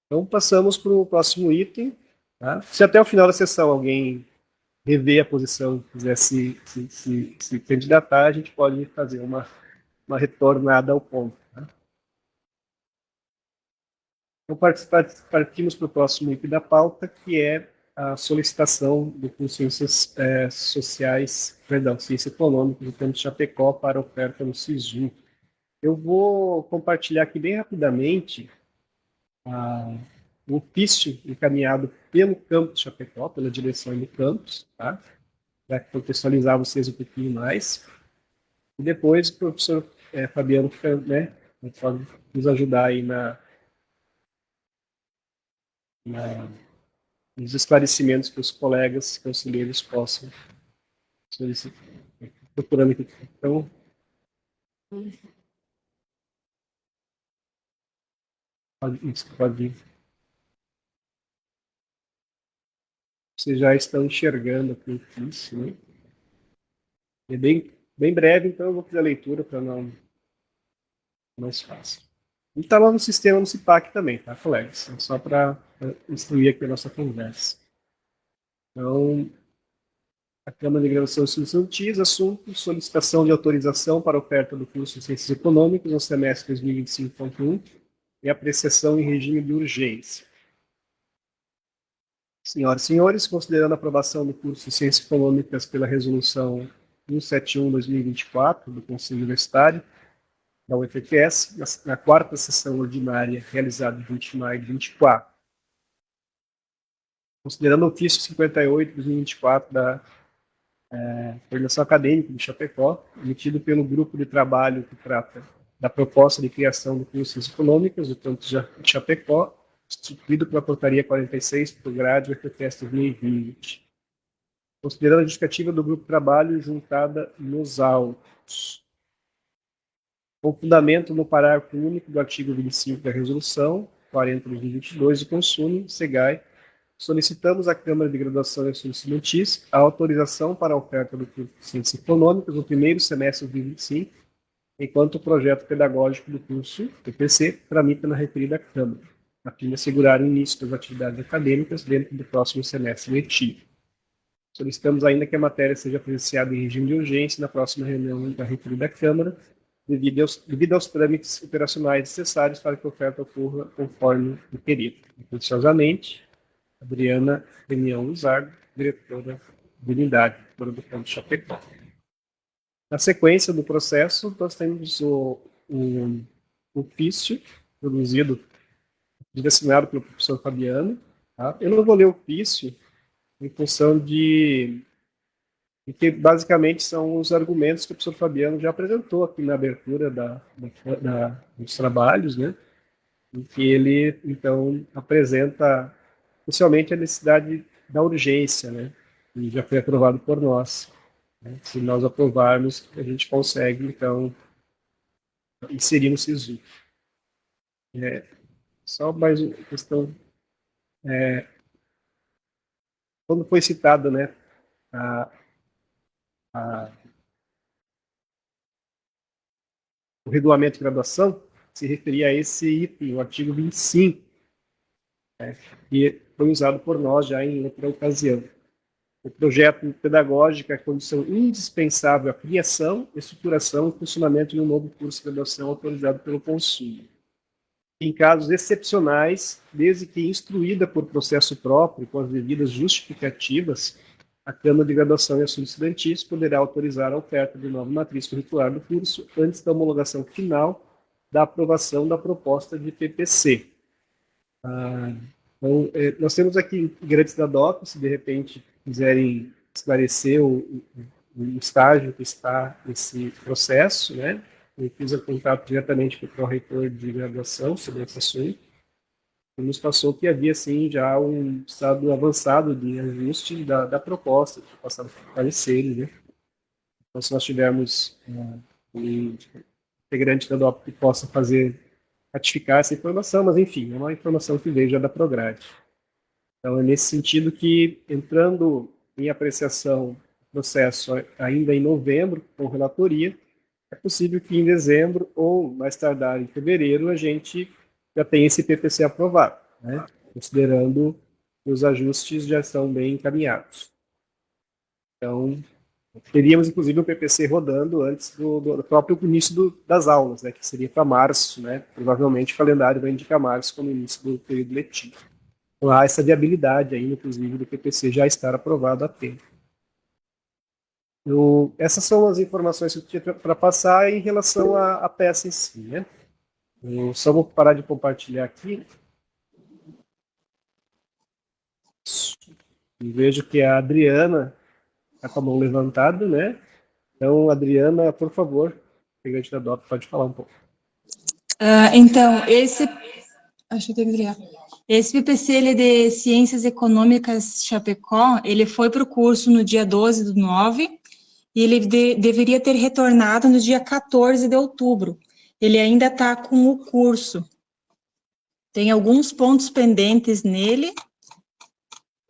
Então, passamos para o próximo item. Tá? Se até o final da sessão alguém rever a posição, quiser se candidatar, a gente pode fazer uma retornada ao ponto. Tá? Então, partimos para o próximo item da pauta, que é a solicitação do curso de Ciências Sociais, perdão, Ciência Econômica do Campus Chapecó para oferta no SISU. Eu vou compartilhar aqui bem rapidamente um ofício encaminhado pelo Campus Chapecó, pela direção do campus, tá? Para contextualizar vocês um pouquinho mais. E depois o professor Fabiano, né, pode nos ajudar aí nos esclarecimentos que os colegas conselheiros possam solicitar. Procurando aqui. Então, pode ir. Vocês já estão enxergando aqui o ofício, né? É bem breve, então eu vou fazer a leitura para não mais fácil. E está lá no sistema no CIPAC também, tá, colegas? É só para instruir aqui a nossa conversa. Então, a Câmara de Gravação Estudantis, assunto, solicitação de autorização para oferta do curso de Ciências Econômicas no semestre 2025.1 e apreciação em regime de urgência. Senhoras e senhores, considerando a aprovação do curso de Ciências Econômicas pela Resolução 171/2024 do Conselho Universitário da UFPS, na quarta sessão ordinária realizada em 20 de maio de 2024, considerando o ofício 58/2024 da Coordenação Acadêmica de Chapecó, emitido pelo Grupo de Trabalho que trata da proposta de criação do curso de Ciências Econômicas do campus de Chapecó, instituído pela Portaria 46 do grade UFPS 2020. Considerando a justificativa do Grupo de Trabalho juntada nos autos. Com fundamento no parágrafo único do artigo 25 da Resolução 40/2022 do Consumo, SEGAI, solicitamos à Câmara de Graduação e Ensino Estudantis a autorização para a oferta do curso de Ciências Econômicas no primeiro semestre de 2025, enquanto o projeto pedagógico do curso, PPC, tramita na referida Câmara, a fim de assegurar o início das atividades acadêmicas dentro do próximo semestre letivo. Solicitamos ainda que a matéria seja apreciada em regime de urgência na próxima reunião da referida Câmara, devido aos trâmites operacionais necessários para que a oferta ocorra conforme requerido. Atenciosamente, Adriana Demião Luzardo, diretora de unidade, diretora do Campus Chapecó. Na sequência do processo, nós temos o ofício produzido, assinado pelo professor Fabiano. Tá? Eu não vou ler o ofício em função de que basicamente são os argumentos que o professor Fabiano já apresentou aqui na abertura dos trabalhos, né? Em que ele, então, apresenta especialmente a necessidade da urgência, né? E já foi aprovado por nós. Né? Se nós aprovarmos, a gente consegue, então, inserir no SISU. Só mais uma questão. Quando foi citada, né, o regulamento de graduação, se referia a esse item, o artigo 25, que foi usado por nós já em outra ocasião. O projeto pedagógico é condição indispensável à criação, estruturação e funcionamento de um novo curso de graduação autorizado pelo consumo. Em casos excepcionais, desde que instruída por processo próprio, com as devidas justificativas, a Câmara de Graduação e Assuntos Estudantis poderá autorizar a oferta de nova matriz curricular do curso antes da homologação final da aprovação da proposta de PPC. Então, nós temos aqui integrantes da DOC, se de repente quiserem esclarecer o estágio que está esse processo, né? Eu fiz o contato diretamente com o pró-reitor de graduação sobre esse assunto. Ele nos passou que havia, sim, já um estado avançado de ajuste da proposta, que passaram por pareceres, né? Então, se nós tivermos um integrante da DOP que possa ratificar essa informação, mas, enfim, é uma informação que veio já da Prograde. Então, é nesse sentido que, entrando em apreciação do processo ainda em novembro, com relatoria, é possível que em dezembro ou mais tardar em fevereiro a gente já tenha esse PPC aprovado, né? Considerando que os ajustes já estão bem encaminhados. Então, teríamos inclusive um PPC rodando antes do próprio início das aulas, né? Que seria para março, né? Provavelmente o calendário vai indicar março como início do período letivo. Então, há essa viabilidade ainda, inclusive, do PPC já estar aprovado a tempo. Essas são as informações que eu tinha para passar em relação à peça em si, né? Eu só vou parar de compartilhar aqui. E vejo que a Adriana está com a mão levantada, né? Então, Adriana, por favor, integrante da DOP, pode falar um pouco. Então, acho que eu tenho que ligar. Esse PPC, ele é de Ciências Econômicas Chapecó, ele foi para o curso no dia 12/9, e ele deveria ter retornado no dia 14 de outubro. Ele ainda está com o curso. Tem alguns pontos pendentes nele,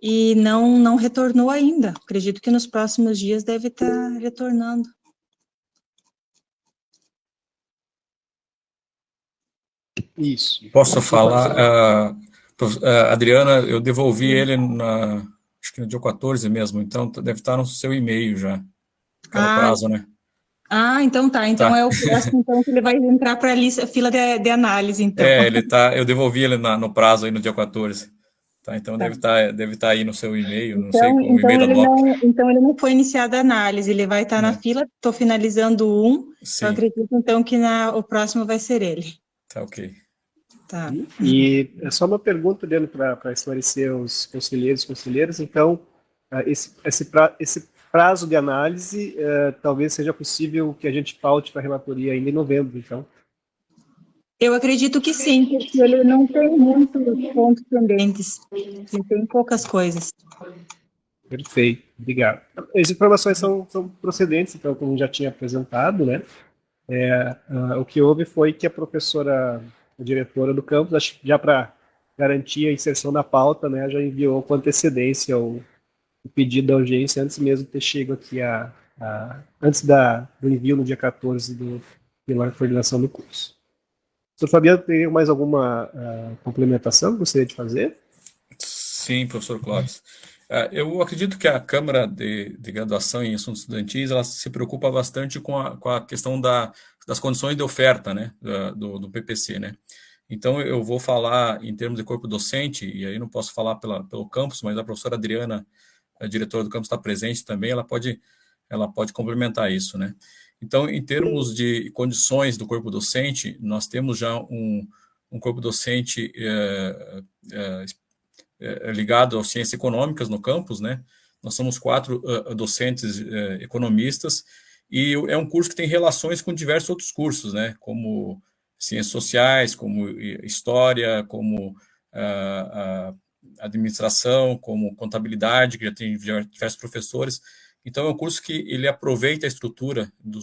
e não retornou ainda. Acredito que nos próximos dias deve estar retornando. Isso. Posso falar? Adriana, eu devolvi ele acho que no dia 14 mesmo, então deve estar no seu e-mail já. Aquele prazo, né? Então tá. Então tá. É o próximo, então, que ele vai entrar para a fila de análise, então. Eu devolvi ele no prazo aí no dia 14. Tá, então tá. Deve estar aí no seu e-mail, não sei como e-mail da DOP. Então ele não foi iniciado a análise, ele vai estar na fila, estou finalizando um, Sim. Eu acredito então que o próximo vai ser ele. Tá, ok. Tá. E é só uma pergunta, Deno, para esclarecer os conselheiros e conselheiras. Então, esse prazo de análise, talvez seja possível que a gente paute para a relatoria ainda em novembro, então. Eu acredito que sim, porque ele não tem muitos pontos pendentes, ele tem poucas coisas. Perfeito, obrigado. As informações são procedentes, então, como já tinha apresentado, né? O que houve foi que a professora, a diretora do campus, acho que já para garantir a inserção na pauta, né, já enviou com antecedência o pedido da urgência antes mesmo de ter chegado aqui antes do envio no dia 14 pela coordenação do curso. Professor Fabiano, tem mais alguma complementação que gostaria de fazer? Sim, professor Clóvis. Eu acredito que a Câmara de Graduação em Assuntos Estudantis, ela se preocupa bastante com a questão das condições de oferta, né, do PPC, né. Então, eu vou falar em termos de corpo docente, e aí não posso falar pelo campus, mas a professora Adriana, a diretora do campus, está presente também, ela pode complementar isso, né. Então, em termos de condições do corpo docente, nós temos já um corpo docente ligado às ciências econômicas no campus, né? Nós somos 4 docentes economistas, e é um curso que tem relações com diversos outros cursos, né? Como ciências sociais, como história, como administração, como contabilidade, que já tem diversos professores. Então, é um curso que ele aproveita a estrutura da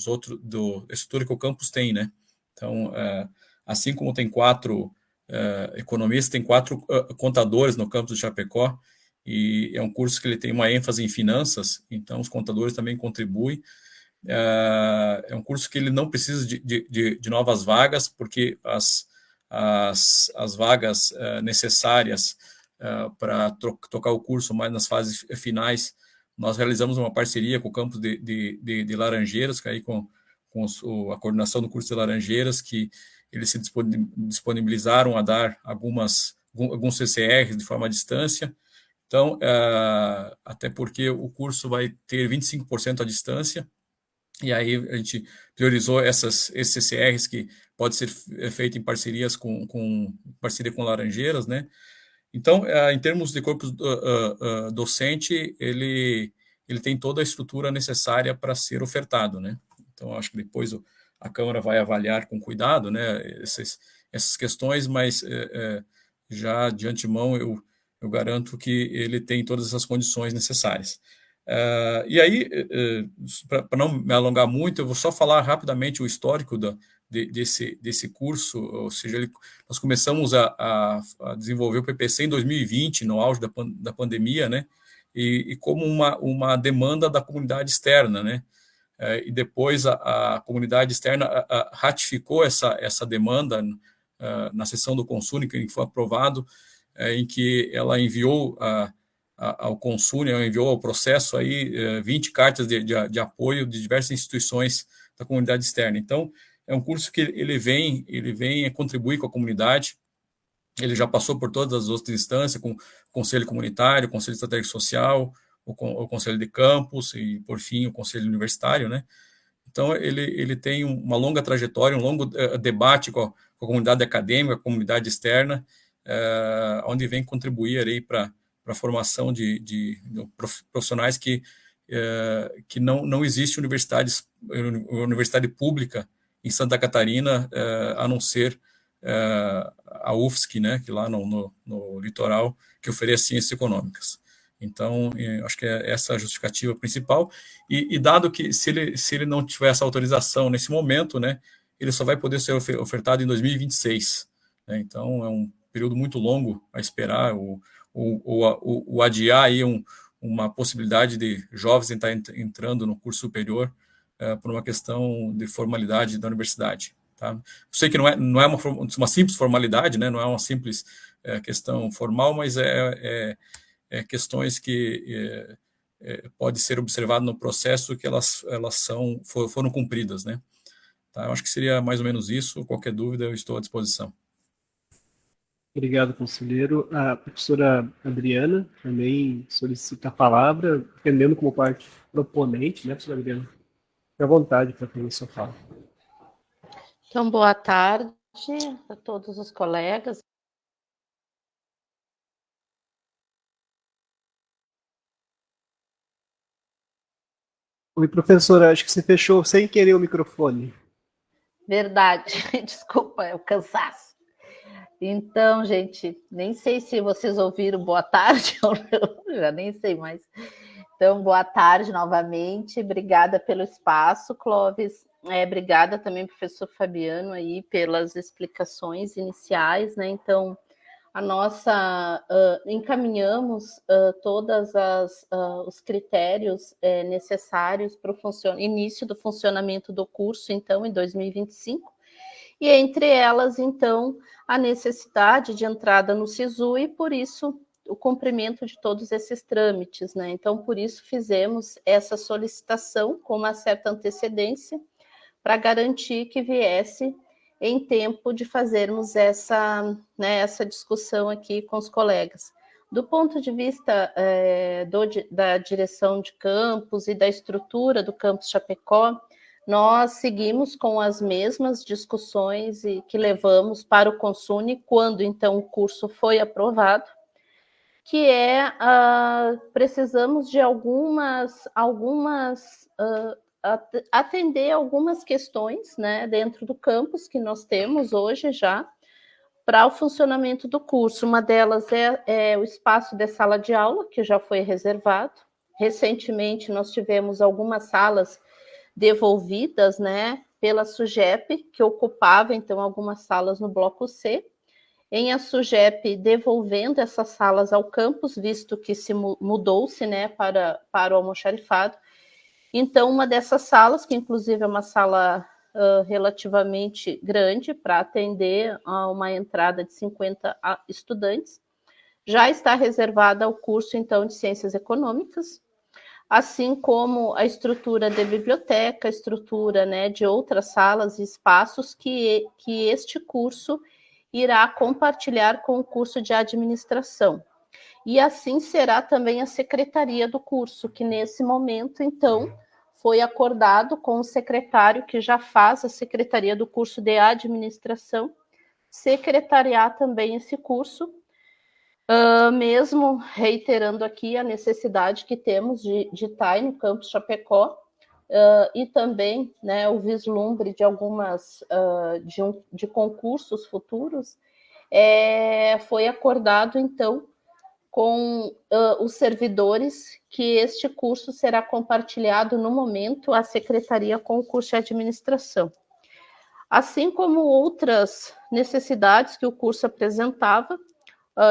estrutura que o campus tem, né? Então, assim como tem 4 economistas, tem 4 contadores no campus de Chapecó, e é um curso que ele tem uma ênfase em finanças, então os contadores também contribuem. É um curso que ele não precisa de novas vagas, porque as vagas necessárias para tocar o curso mais nas fases finais, nós realizamos uma parceria com o campus de Laranjeiras, que aí com a coordenação do curso de Laranjeiras, que eles se disponibilizaram a dar alguns CCRs de forma à distância. Então, até porque o curso vai ter 25% à distância, e aí a gente priorizou esses CCRs que pode ser feito em parcerias parceria com Laranjeiras, né? Então, em termos de corpo docente, ele tem toda a estrutura necessária para ser ofertado, né? Então, acho que depois a Câmara vai avaliar com cuidado, né, essas questões, mas já de antemão eu garanto que ele tem todas essas condições necessárias. E aí, para não me alongar muito, eu vou só falar rapidamente o histórico desse curso, ou seja, nós começamos a desenvolver o PPC em 2020, no auge da pandemia, né? e como uma demanda da comunidade externa, né? E depois a comunidade externa ratificou essa demanda na sessão do Consune, que foi aprovado, em que ela enviou ao Consune, ela enviou ao processo aí 20 cartas de apoio de diversas instituições da comunidade externa. Então, é um curso que ele vem contribuir com a comunidade. Ele já passou por todas as outras instâncias, com o Conselho Comunitário, o Conselho Estratégico Social, o Conselho de Campus e, por fim, o Conselho Universitário, né? Então, ele tem uma longa trajetória, um longo debate com a comunidade acadêmica, a comunidade externa, onde vem contribuir aí para a formação de profissionais que não existe universidade pública em Santa Catarina, a não ser a UFSC, né, que lá no litoral, que oferece ciências econômicas. Então, acho que é essa a justificativa principal, e dado que se ele não tiver essa autorização nesse momento, né, ele só vai poder ser ofertado em 2026, né, então é um período muito longo a esperar, o adiar aí uma possibilidade de jovens estar entrando no curso superior por uma questão de formalidade da universidade. Tá? Eu sei que não é uma simples formalidade, né, não é uma simples questão formal, mas questões que pode ser observado no processo que elas foram cumpridas, né? Tá, eu acho que seria mais ou menos isso. Qualquer dúvida, eu estou à disposição. Obrigado, conselheiro. A professora Adriana também solicita a palavra, entendendo como parte proponente, né, professora Adriana? Fique à vontade para ter sua fala. Então, boa tarde a todos os colegas. Oi, professora, acho que você fechou sem querer o microfone. Verdade, desculpa, é o cansaço. Então, gente, nem sei se vocês ouviram boa tarde ou não, já nem sei mais. Então, boa tarde novamente, obrigada pelo espaço, Clóvis. Obrigada também, professor Fabiano, aí, pelas explicações iniciais, né? Então, encaminhamos todos os critérios necessários para o início do funcionamento do curso, então, em 2025, e entre elas, então, a necessidade de entrada no SISU e, por isso, o cumprimento de todos esses trâmites, né? Então, por isso, fizemos essa solicitação com uma certa antecedência para garantir que viesse em tempo de fazermos essa discussão aqui com os colegas. Do ponto de vista da direção de campus e da estrutura do campus Chapecó, nós seguimos com as mesmas discussões que levamos para o Consune quando, então, o curso foi aprovado, que precisamos de atender algumas questões, né, dentro do campus que nós temos hoje já para o funcionamento do curso. Uma delas é o espaço de sala de aula, que já foi reservado. Recentemente, nós tivemos algumas salas devolvidas, né, pela SUGEP, que ocupava, então, algumas salas no bloco C, em a SUGEP devolvendo essas salas ao campus, visto que se mudou-se, né, para o almoxarifado. Então, uma dessas salas, que inclusive é uma sala relativamente grande para atender a uma entrada de 50 estudantes, já está reservada ao curso, então, de Ciências Econômicas, assim como a estrutura de biblioteca, a estrutura, né, de outras salas e espaços que este curso irá compartilhar com o curso de administração. E assim será também a secretaria do curso, que nesse momento, então, foi acordado com o secretário que já faz a secretaria do curso de administração, secretariar também esse curso, mesmo reiterando aqui a necessidade que temos de estar no campus Chapecó, e também, né, o vislumbre de algumas de concursos futuros, foi acordado, então, com os servidores que este curso será compartilhado no momento a secretaria com o curso de administração. Assim como outras necessidades que o curso apresentava,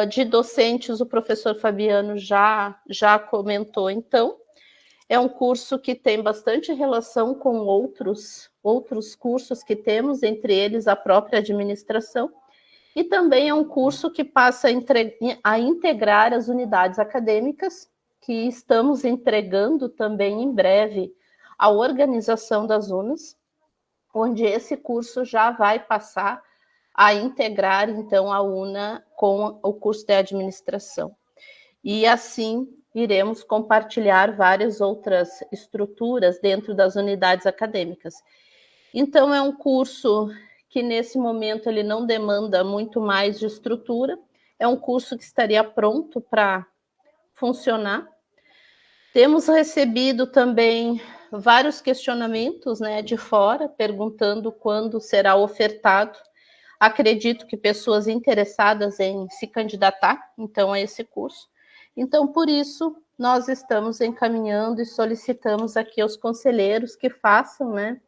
de docentes, o professor Fabiano já comentou, então. É um curso que tem bastante relação com outros cursos que temos, entre eles a própria administração, e também é um curso que passa a integrar as unidades acadêmicas, que estamos entregando também em breve a organização das UNAs, onde esse curso já vai passar a integrar, então, a UNA com o curso de administração. E assim iremos compartilhar várias outras estruturas dentro das unidades acadêmicas. Então, é um curso que, nesse momento, ele não demanda muito mais de estrutura, é um curso que estaria pronto para funcionar. Temos recebido também vários questionamentos, né, de fora, perguntando quando será ofertado. Acredito que pessoas interessadas em se candidatar, então, a esse curso. Então, por isso, nós estamos encaminhando e solicitamos aqui aos conselheiros que façam, né,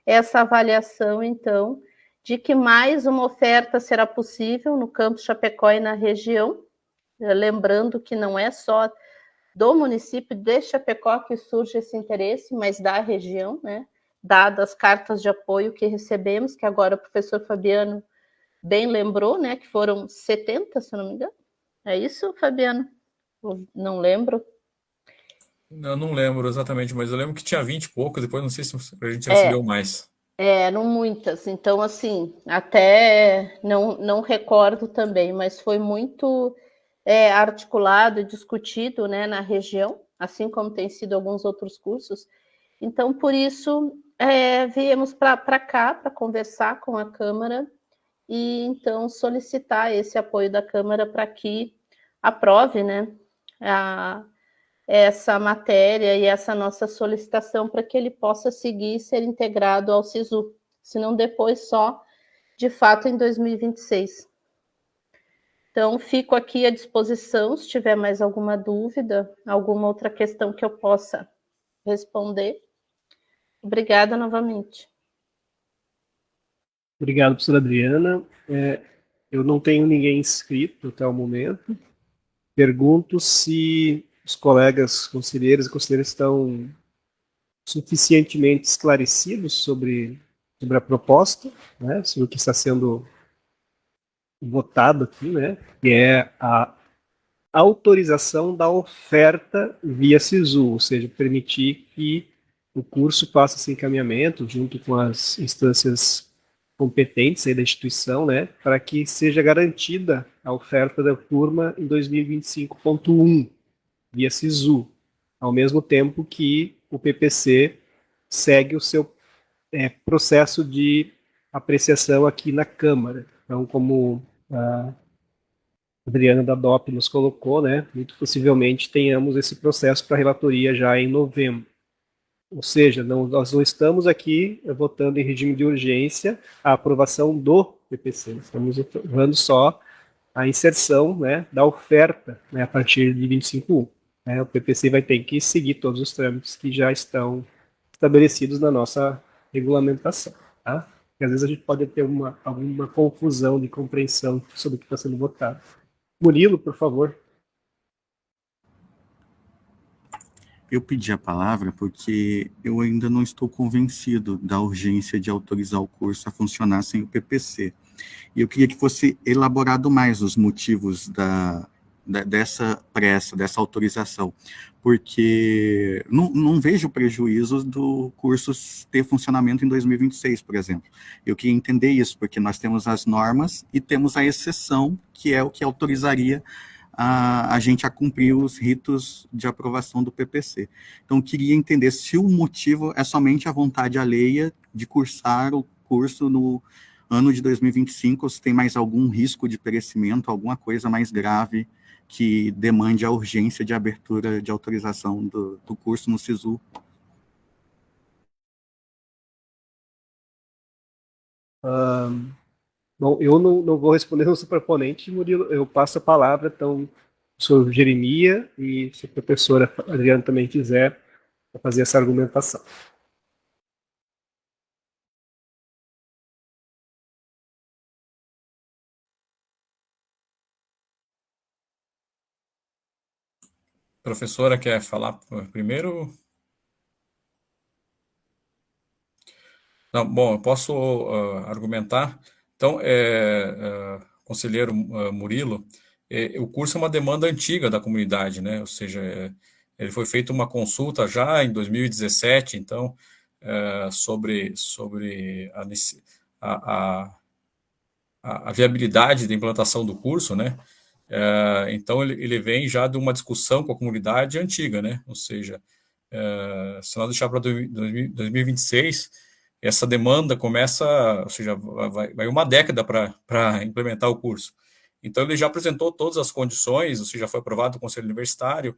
essa avaliação, então, de que mais uma oferta será possível no campus Chapecó e na região, lembrando que não é só do município de Chapecó que surge esse interesse, mas da região, né, dadas as cartas de apoio que recebemos, que agora o professor Fabiano bem lembrou, né, que foram 70, se não me engano. É isso, Fabiano? Não lembro. Eu não lembro exatamente, mas eu lembro que tinha 20 e poucos, depois não sei se a gente recebeu mais. Eram muitas, então, assim, até não recordo também, mas foi muito articulado e discutido, né, na região, assim como tem sido alguns outros cursos. Então, por isso, viemos para cá para conversar com a Câmara e, então, solicitar esse apoio da Câmara para que aprove, né, essa matéria e essa nossa solicitação para que ele possa seguir e ser integrado ao SISU, senão depois só, de fato, em 2026. Então, fico aqui à disposição, se tiver mais alguma dúvida, alguma outra questão que eu possa responder. Obrigada novamente. Obrigado, professora Adriana. Eu não tenho ninguém inscrito até o momento. Pergunto se os colegas conselheiros e conselheiras estão suficientemente esclarecidos sobre a proposta, né, sobre o que está sendo votado aqui, né, que é a autorização da oferta via SISU, ou seja, permitir que o curso faça esse encaminhamento junto com as instâncias competentes aí da instituição, né, para que seja garantida a oferta da turma em 2025.1 via SISU, ao mesmo tempo que o PPC segue o seu processo de apreciação aqui na Câmara. Então, como a Adriana da DOP nos colocou, né, muito possivelmente tenhamos esse processo para relatoria já em novembro. Ou seja, nós não estamos aqui votando em regime de urgência a aprovação do PPC, estamos aprovando só a inserção, né, da oferta, né, a partir de 25.1. O PPC vai ter que seguir todos os trâmites que já estão estabelecidos na nossa regulamentação. Tá? Porque às vezes a gente pode ter alguma confusão de compreensão sobre o que está sendo votado. Murilo, por favor. Eu pedi a palavra porque eu ainda não estou convencido da urgência de autorizar o curso a funcionar sem o PPC. E eu queria que fosse elaborado mais os motivos dessa pressa, dessa autorização, porque não vejo prejuízos do curso ter funcionamento em 2026, por exemplo. Eu queria entender isso, porque nós temos as normas e temos a exceção, que é o que autorizaria a gente a cumprir os ritos de aprovação do PPC. Então, eu queria entender se o motivo é somente a vontade alheia de cursar o curso no ano de 2025, ou se tem mais algum risco de perecimento, alguma coisa mais grave que demande a urgência de abertura de autorização do curso no SISU. Bom, eu não vou responder no superponente, Murilo, eu passo a palavra, então, ao senhor Jeremias, e se a professora Adriana também quiser fazer essa argumentação. professora quer falar primeiro? Não, bom, eu posso argumentar. Então, conselheiro Murilo, o curso é uma demanda antiga da comunidade, né? Ou seja, ele foi feita uma consulta já em 2017, então, sobre a viabilidade da implantação do curso, né? Então, ele vem já de uma discussão com a comunidade antiga, né? Ou seja, se nós deixar para 2026, essa demanda começa, ou seja, vai uma década para implementar o curso. Então, ele já apresentou todas as condições, ou seja, já foi aprovado no Conselho Universitário,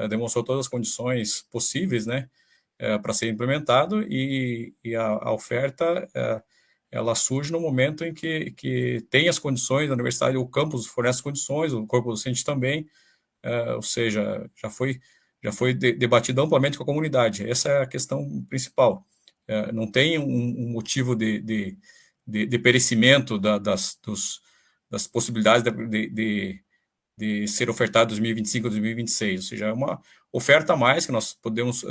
demonstrou todas as condições possíveis, né, para ser implementado, e a oferta, ela surge no momento em que tem as condições, a universidade, o campus fornece condições, o corpo docente também, ou seja, já foi debatido amplamente com a comunidade. Essa é a questão principal. Não tem um motivo de perecimento das possibilidades de ser ofertado 2025 ou 2026, ou seja, é uma oferta a mais que nós podemos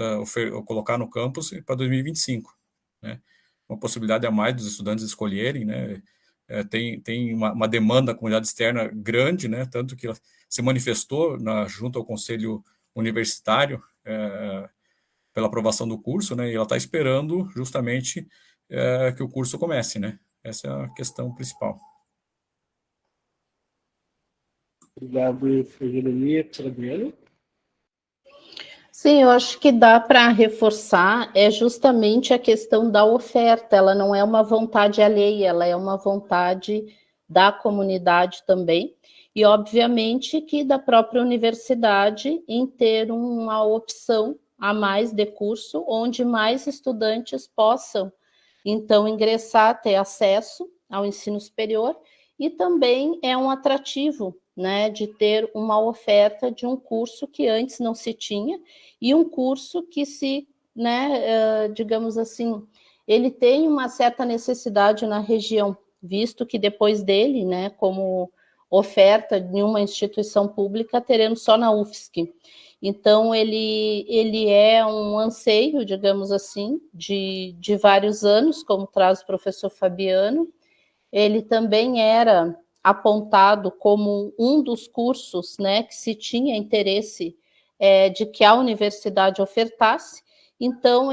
colocar no campus para 2025, né? Uma possibilidade a mais dos estudantes escolherem, né? Tem uma demanda da comunidade externa grande, né? Tanto que ela se manifestou junto ao Conselho Universitário pela aprovação do curso, né? E ela está esperando justamente que o curso comece, né? Essa é a questão principal. Obrigado, Jeremias. Professora Adriana? Sim, eu acho que dá para reforçar justamente a questão da oferta. Ela não é uma vontade alheia, ela é uma vontade da comunidade também. E, obviamente, que da própria universidade em ter uma opção a mais de curso, onde mais estudantes possam, então, ingressar, ter acesso ao ensino superior, e também é um atrativo, né, de ter uma oferta de um curso que antes não se tinha, e um curso que digamos assim, ele tem uma certa necessidade na região, visto que depois dele, né, como oferta de uma instituição pública, teremos só na UFSC. Então, ele é um anseio, digamos assim, de vários anos, como traz o professor Fabiano. Ele também era apontado como um dos cursos, né, que se tinha interesse de que a universidade ofertasse. Então,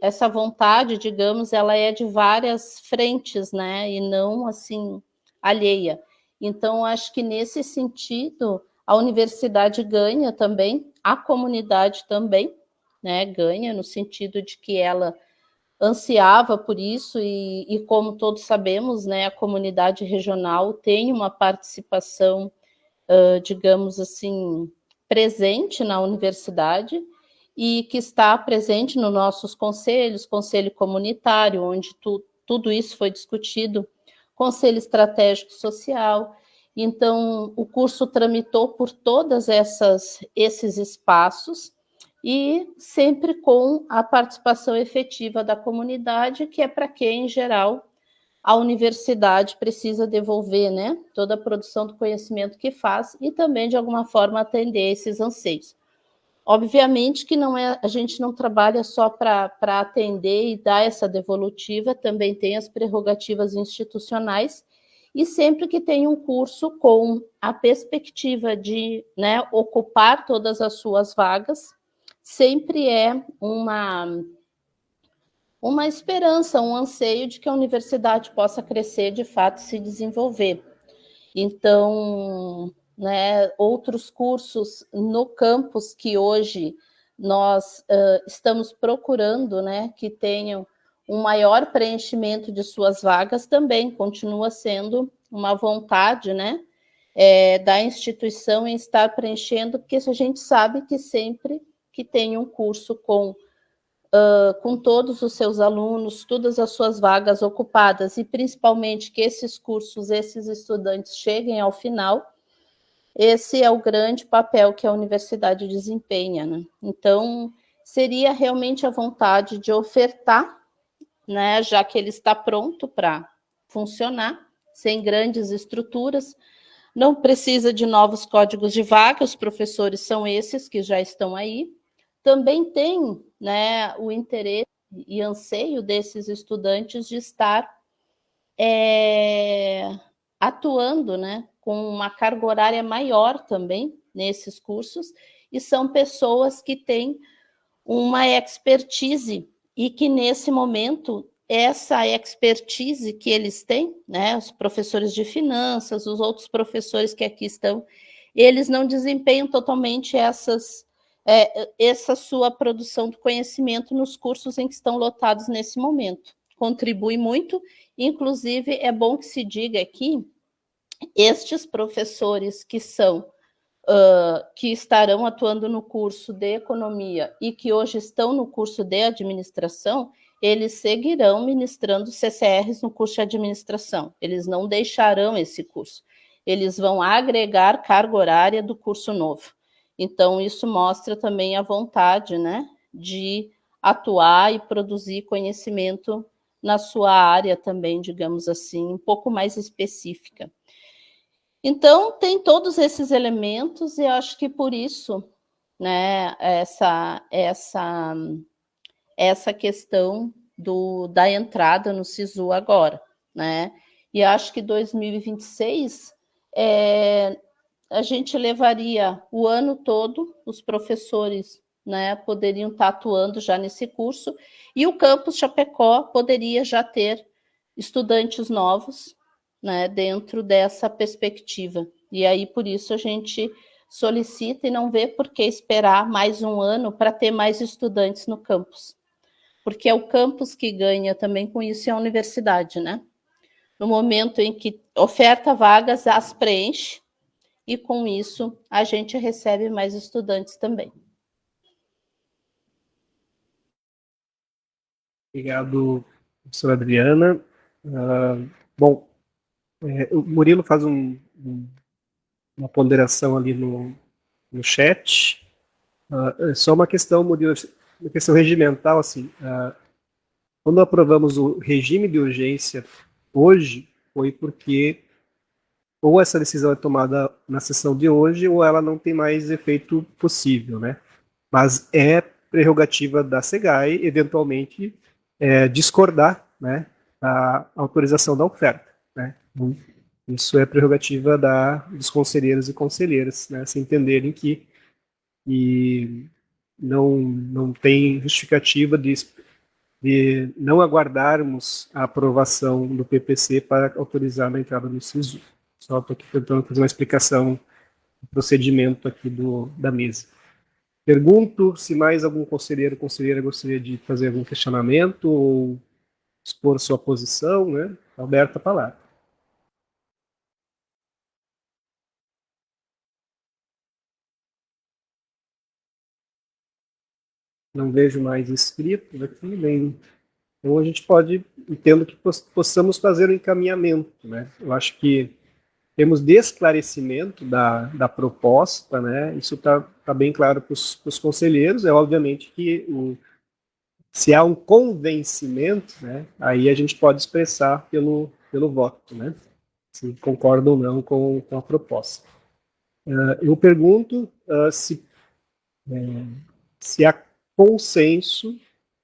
essa vontade, digamos, ela é de várias frentes, né, e não, assim, alheia. Então, acho que nesse sentido, a universidade ganha também, a comunidade também, né, ganha no sentido de que ela ansiava por isso e como todos sabemos, né, a comunidade regional tem uma participação, digamos assim, presente na universidade e que está presente nos nossos conselhos, conselho comunitário, onde tudo isso foi discutido, conselho estratégico social. Então, o curso tramitou por todos esses espaços e sempre com a participação efetiva da comunidade, que é para quem, em geral, a universidade precisa devolver, né, toda a produção do conhecimento que faz e também, de alguma forma, atender esses anseios. Obviamente que a gente não trabalha só para atender e dar essa devolutiva, também tem as prerrogativas institucionais, e sempre que tem um curso com a perspectiva de, né, ocupar todas as suas vagas, sempre é uma esperança, um anseio de que a universidade possa crescer, de fato, se desenvolver. Então, né, outros cursos no campus que hoje nós estamos procurando, né, que tenham um maior preenchimento de suas vagas, também continua sendo uma vontade, né, da instituição em estar preenchendo, porque a gente sabe que sempre que tem um curso com todos os seus alunos, todas as suas vagas ocupadas, e principalmente que esses cursos, esses estudantes cheguem ao final, esse é o grande papel que a universidade desempenha, né? Então, seria realmente a vontade de ofertar, né, já que ele está pronto para funcionar, sem grandes estruturas, Não precisa de novos códigos de vaga, os professores são esses que já estão aí. Também tem, né, o interesse e anseio desses estudantes de estar atuando, né, com uma carga horária maior também nesses cursos, e são pessoas que têm uma expertise e que nesse momento essa expertise que eles têm, né, os professores de finanças, os outros professores que aqui estão, eles não desempenham totalmente essa sua produção do conhecimento nos cursos em que estão lotados nesse momento. Contribui muito, inclusive é bom que se diga aqui, estes professores que que estarão atuando no curso de economia e que hoje estão no curso de administração, eles seguirão ministrando CCRs no curso de administração, eles não deixarão esse curso, eles vão agregar carga horária do curso novo. Então, isso mostra também a vontade, né, de atuar e produzir conhecimento na sua área também, digamos assim, um pouco mais específica. Então, tem todos esses elementos e acho que por isso, né, essa questão da entrada no SISU agora, né? E acho que 2026 a gente levaria o ano todo, os professores, né, poderiam estar atuando já nesse curso, e o campus Chapecó poderia já ter estudantes novos, né, dentro dessa perspectiva. E aí, por isso, a gente solicita e não vê por que esperar mais um ano para ter mais estudantes no campus. Porque é o campus que ganha também com isso e a universidade, né? No momento em que oferta vagas, as preenche, e com isso a gente recebe mais estudantes também. Obrigado, professora Adriana. Bom, o Murilo faz uma ponderação ali no chat. Só uma questão, Murilo, uma questão regimental, assim, quando aprovamos o regime de urgência hoje, foi porque ou essa decisão é tomada na sessão de hoje, ou ela não tem mais efeito possível, né? Mas é prerrogativa da SEGAI, eventualmente, discordar, né, da autorização da oferta, né? Isso é prerrogativa dos conselheiros e conselheiras, né, se entenderem que não tem justificativa de não aguardarmos a aprovação do PPC para autorizar a entrada no SISU. Só estou aqui tentando fazer uma explicação do procedimento aqui da mesa. Pergunto se mais algum conselheiro ou conselheira gostaria de fazer algum questionamento ou expor sua posição, né? Aberta a palavra. Não vejo mais inscritos aqui, nem... Então a gente pode, entendo que possamos fazer um encaminhamento, né? Eu acho que temos de esclarecimento da proposta, né? Isso está bem claro para os conselheiros. É obviamente que se há um convencimento, né? Aí a gente pode expressar pelo voto, né? Se concorda ou não com a proposta. Eu pergunto se há consenso,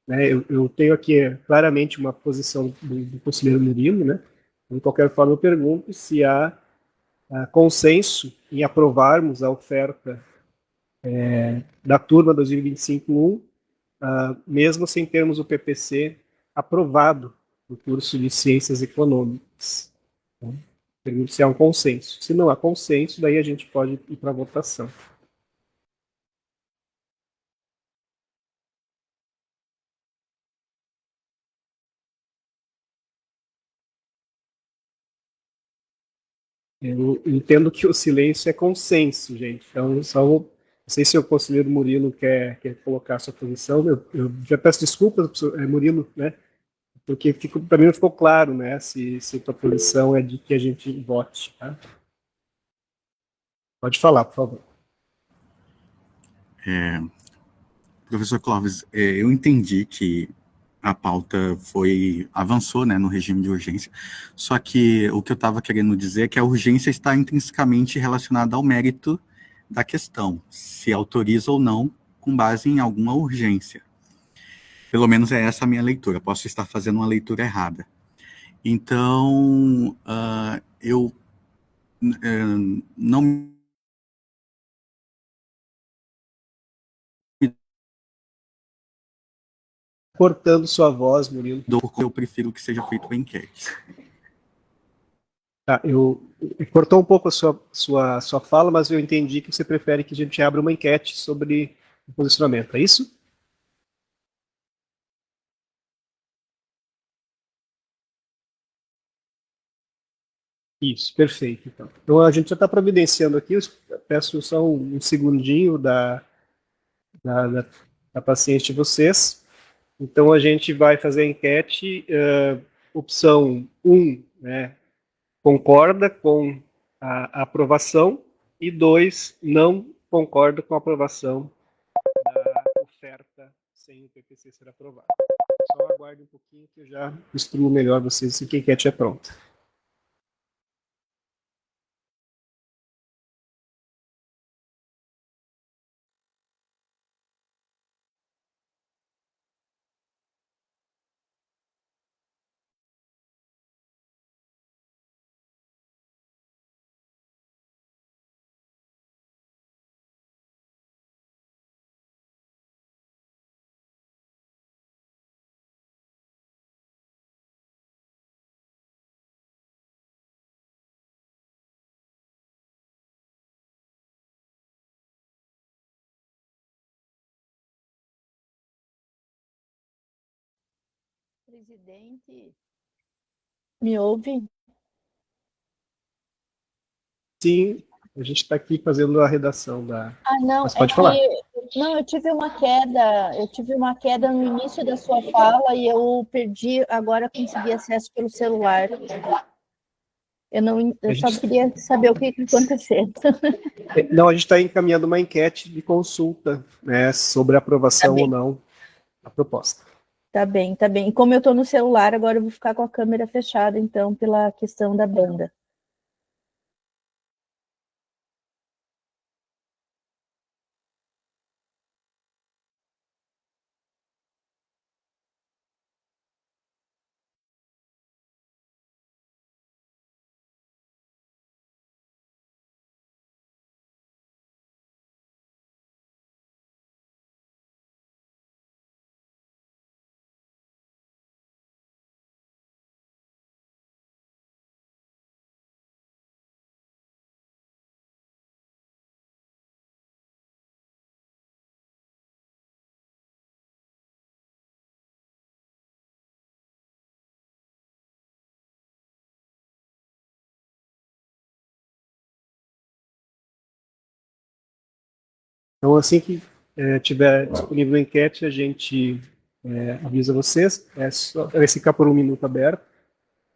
né? Eu tenho aqui claramente uma posição do conselheiro Murilo, né? De qualquer forma, eu pergunto se há consenso em aprovarmos a oferta da turma 2025-1, mesmo sem termos o PPC aprovado no curso de Ciências Econômicas. Então, pergunto se há um consenso. Se não há consenso, daí a gente pode ir para a votação. Eu entendo que o silêncio é consenso, gente. Então, não sei se o conselheiro Murilo quer colocar a sua posição. Eu já peço desculpas, Murilo, né? Porque para mim não ficou claro, né? Se a posição é de que a gente vote. Tá? Pode falar, por favor. Professor Clóvis, eu entendi que a pauta avançou, né, no regime de urgência. Só que o que eu estava querendo dizer é que a urgência está intrinsecamente relacionada ao mérito da questão, se autoriza ou não, com base em alguma urgência. Pelo menos é essa a minha leitura. Posso estar fazendo uma leitura errada. Então, eu não me Cortando sua voz, Murilo. eu prefiro que seja feito uma enquete. Tá, cortou um pouco a sua fala, mas eu entendi que você prefere que a gente abra uma enquete sobre o posicionamento, é isso? Isso, perfeito. Então a gente já está providenciando aqui, eu peço só um segundinho da, da, da paciência de vocês. Então a gente vai fazer a enquete, opção 1, né, concorda com a aprovação, e 2, não concorda com a aprovação da oferta sem o PPC ser aprovado. Só aguarde um pouquinho que eu já instruo melhor vocês se a enquete é pronta. Presidente, me ouve? Sim, a gente está aqui fazendo a redação Não, Mas pode falar. Não, eu tive uma queda no início da sua fala e eu perdi, agora consegui acesso pelo celular. Eu só queria saber o que aconteceu. Não, a gente está encaminhando uma enquete de consulta, né, sobre aprovação ou não da proposta. Tá bem, tá bem. E como eu estou no celular, agora eu vou ficar com a câmera fechada, então, pela questão da banda. Então, assim que tiver disponível a enquete, a gente avisa vocês. Vai ficar por 1 minuto aberto.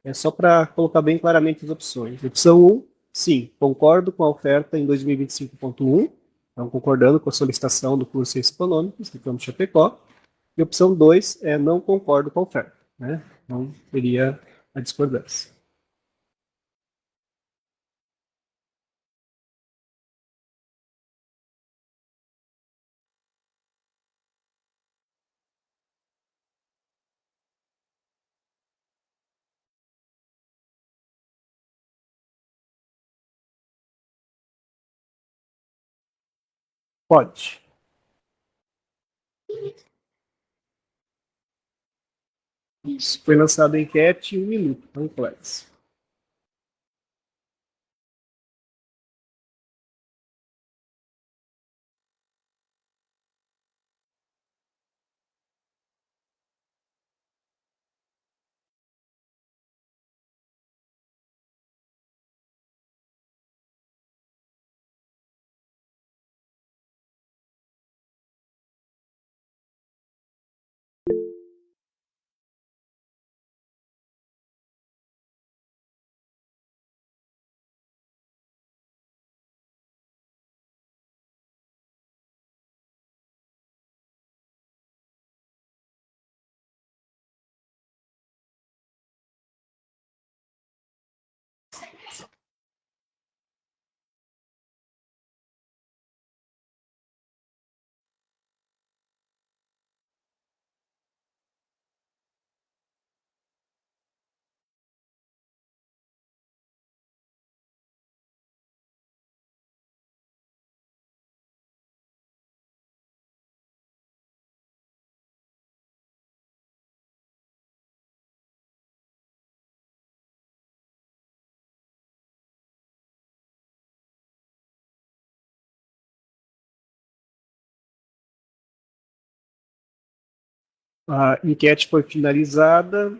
É só para colocar bem claramente as opções. Opção 1, sim, concordo com a oferta em 2025.1, então concordando com a solicitação do curso Ciências Econômicas, do Campus Chapecó. E opção 2 é não concordo com a oferta, né? Então, seria a discordância. Pode. Isso. Foi lançada a enquete em 1 minuto, então, colegas. A enquete foi finalizada.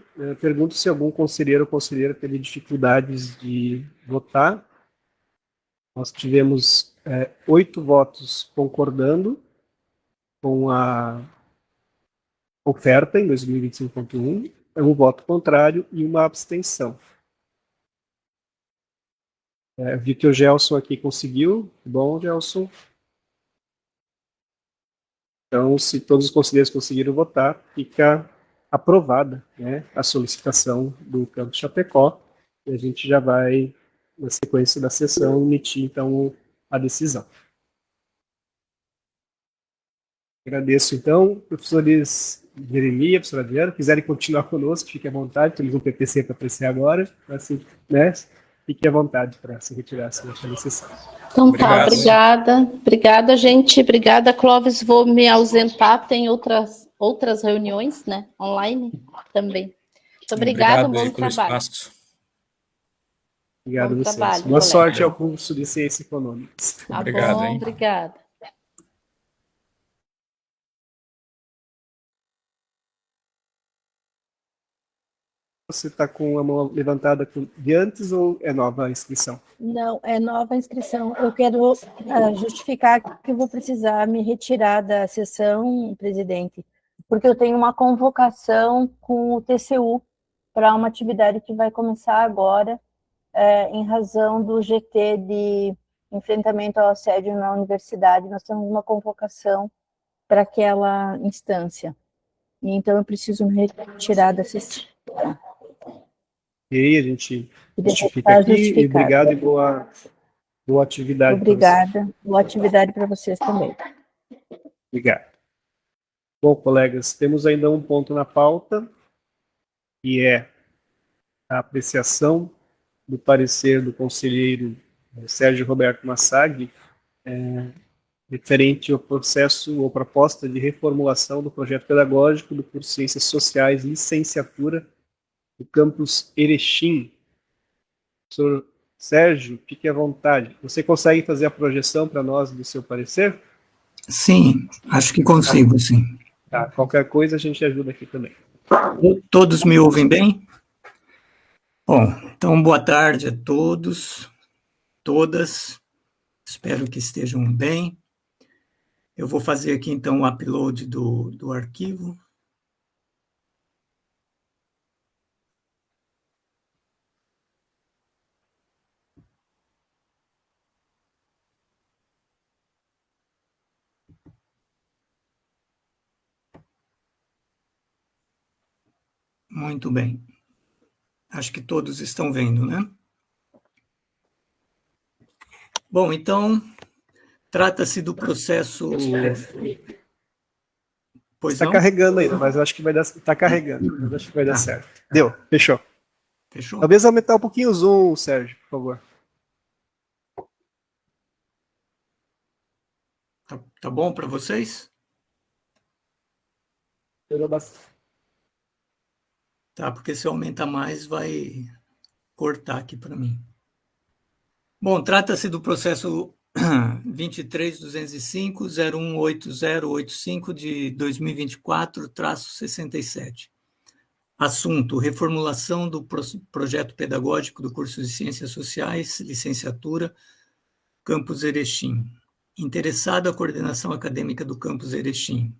Pergunto se algum conselheiro ou conselheira teve dificuldades de votar. Nós tivemos 8 votos concordando com a oferta em 2025.1, um voto contrário e uma abstenção. Vi que o Gelson aqui conseguiu. Bom, Gelson. Então, se todos os conselheiros conseguiram votar, fica aprovada, né, a solicitação do Campus Chapecó, e a gente já vai, na sequência da sessão, emitir, então, a decisão. Agradeço, então, professores Jeremias, professora Adriana, quiserem continuar conosco, fiquem à vontade, temos um PPC para apreciar agora, assim, né, fiquem à vontade para se retirar, se achar necessário. Então tá, obrigada, gente, obrigada, Clóvis, vou me ausentar, tem outras reuniões, né, online também. Muito obrigada, bom trabalho. Espaço. Obrigado a vocês. Trabalho, Boa colega. sorte ao curso de Ciências Econômicas. Tá Obrigado, bom, hein? obrigada. Você está com a mão levantada de antes ou é nova a inscrição? Não, é nova inscrição. Eu quero justificar que eu vou precisar me retirar da sessão, presidente, porque eu tenho uma convocação com o TCU para uma atividade que vai começar agora, em razão do GT de enfrentamento ao assédio na universidade. Nós temos uma convocação para aquela instância. E então eu preciso me retirar da sessão. E aí, a gente justifica aqui. E obrigado e boa atividade. Obrigada. Boa atividade para vocês também. Obrigado. Bom, colegas, temos ainda um ponto na pauta, que é a apreciação do parecer do conselheiro Sérgio Roberto Massagli, referente ao processo ou proposta de reformulação do projeto pedagógico do curso de Ciências Sociais, licenciatura do campus Erechim. Professor Sérgio, fique à vontade. Você consegue fazer a projeção para nós do seu parecer? Sim, acho que consigo, sim. Tá, qualquer coisa a gente ajuda aqui também. Todos me ouvem bem? Bom, então boa tarde a todos, todas. Espero que estejam bem. Eu vou fazer aqui então o upload do arquivo. Muito bem. Acho que todos estão vendo, né? Bom, então, trata-se do processo... Está carregando ainda, mas eu acho que vai dar... Está carregando, mas acho que vai dar certo. Deu, fechou. Fechou? Talvez aumentar um pouquinho o zoom, Sérgio, por favor. Tá bom para vocês? Melhorou bastante. Tá, porque se aumentar mais, vai cortar aqui para mim. Bom, trata-se do processo 23.205.018085 de 2024-67. Assunto: reformulação do projeto pedagógico do curso de Ciências Sociais, licenciatura, Campus Erechim. Interessado a coordenação acadêmica do Campus Erechim.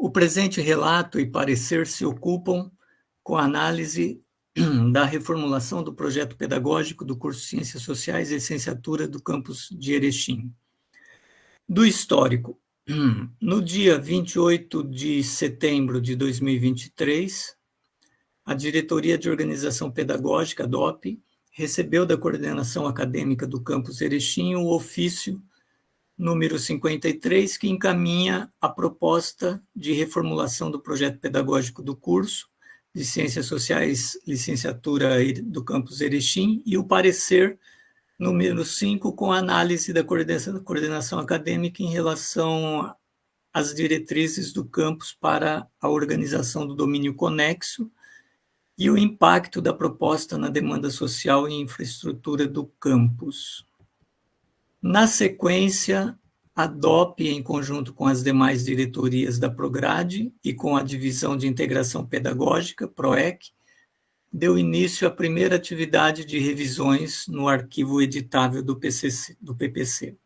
O presente relato e parecer se ocupam com a análise da reformulação do projeto pedagógico do curso de Ciências Sociais e licenciatura do campus de Erechim. Do histórico, no dia 28 de setembro de 2023, a Diretoria de Organização Pedagógica, DOP, recebeu da coordenação acadêmica do campus Erechim o ofício número 53, que encaminha a proposta de reformulação do projeto pedagógico do curso de Ciências Sociais, licenciatura do campus Erechim, e o parecer número 5, com a análise da coordenação acadêmica em relação às diretrizes do campus para a organização do domínio conexo e o impacto da proposta na demanda social e infraestrutura do campus. Na sequência, a DOP, em conjunto com as demais diretorias da Prograde e com a Divisão de Integração Pedagógica, PROEC, deu início à primeira atividade de revisões no arquivo editável do PPC.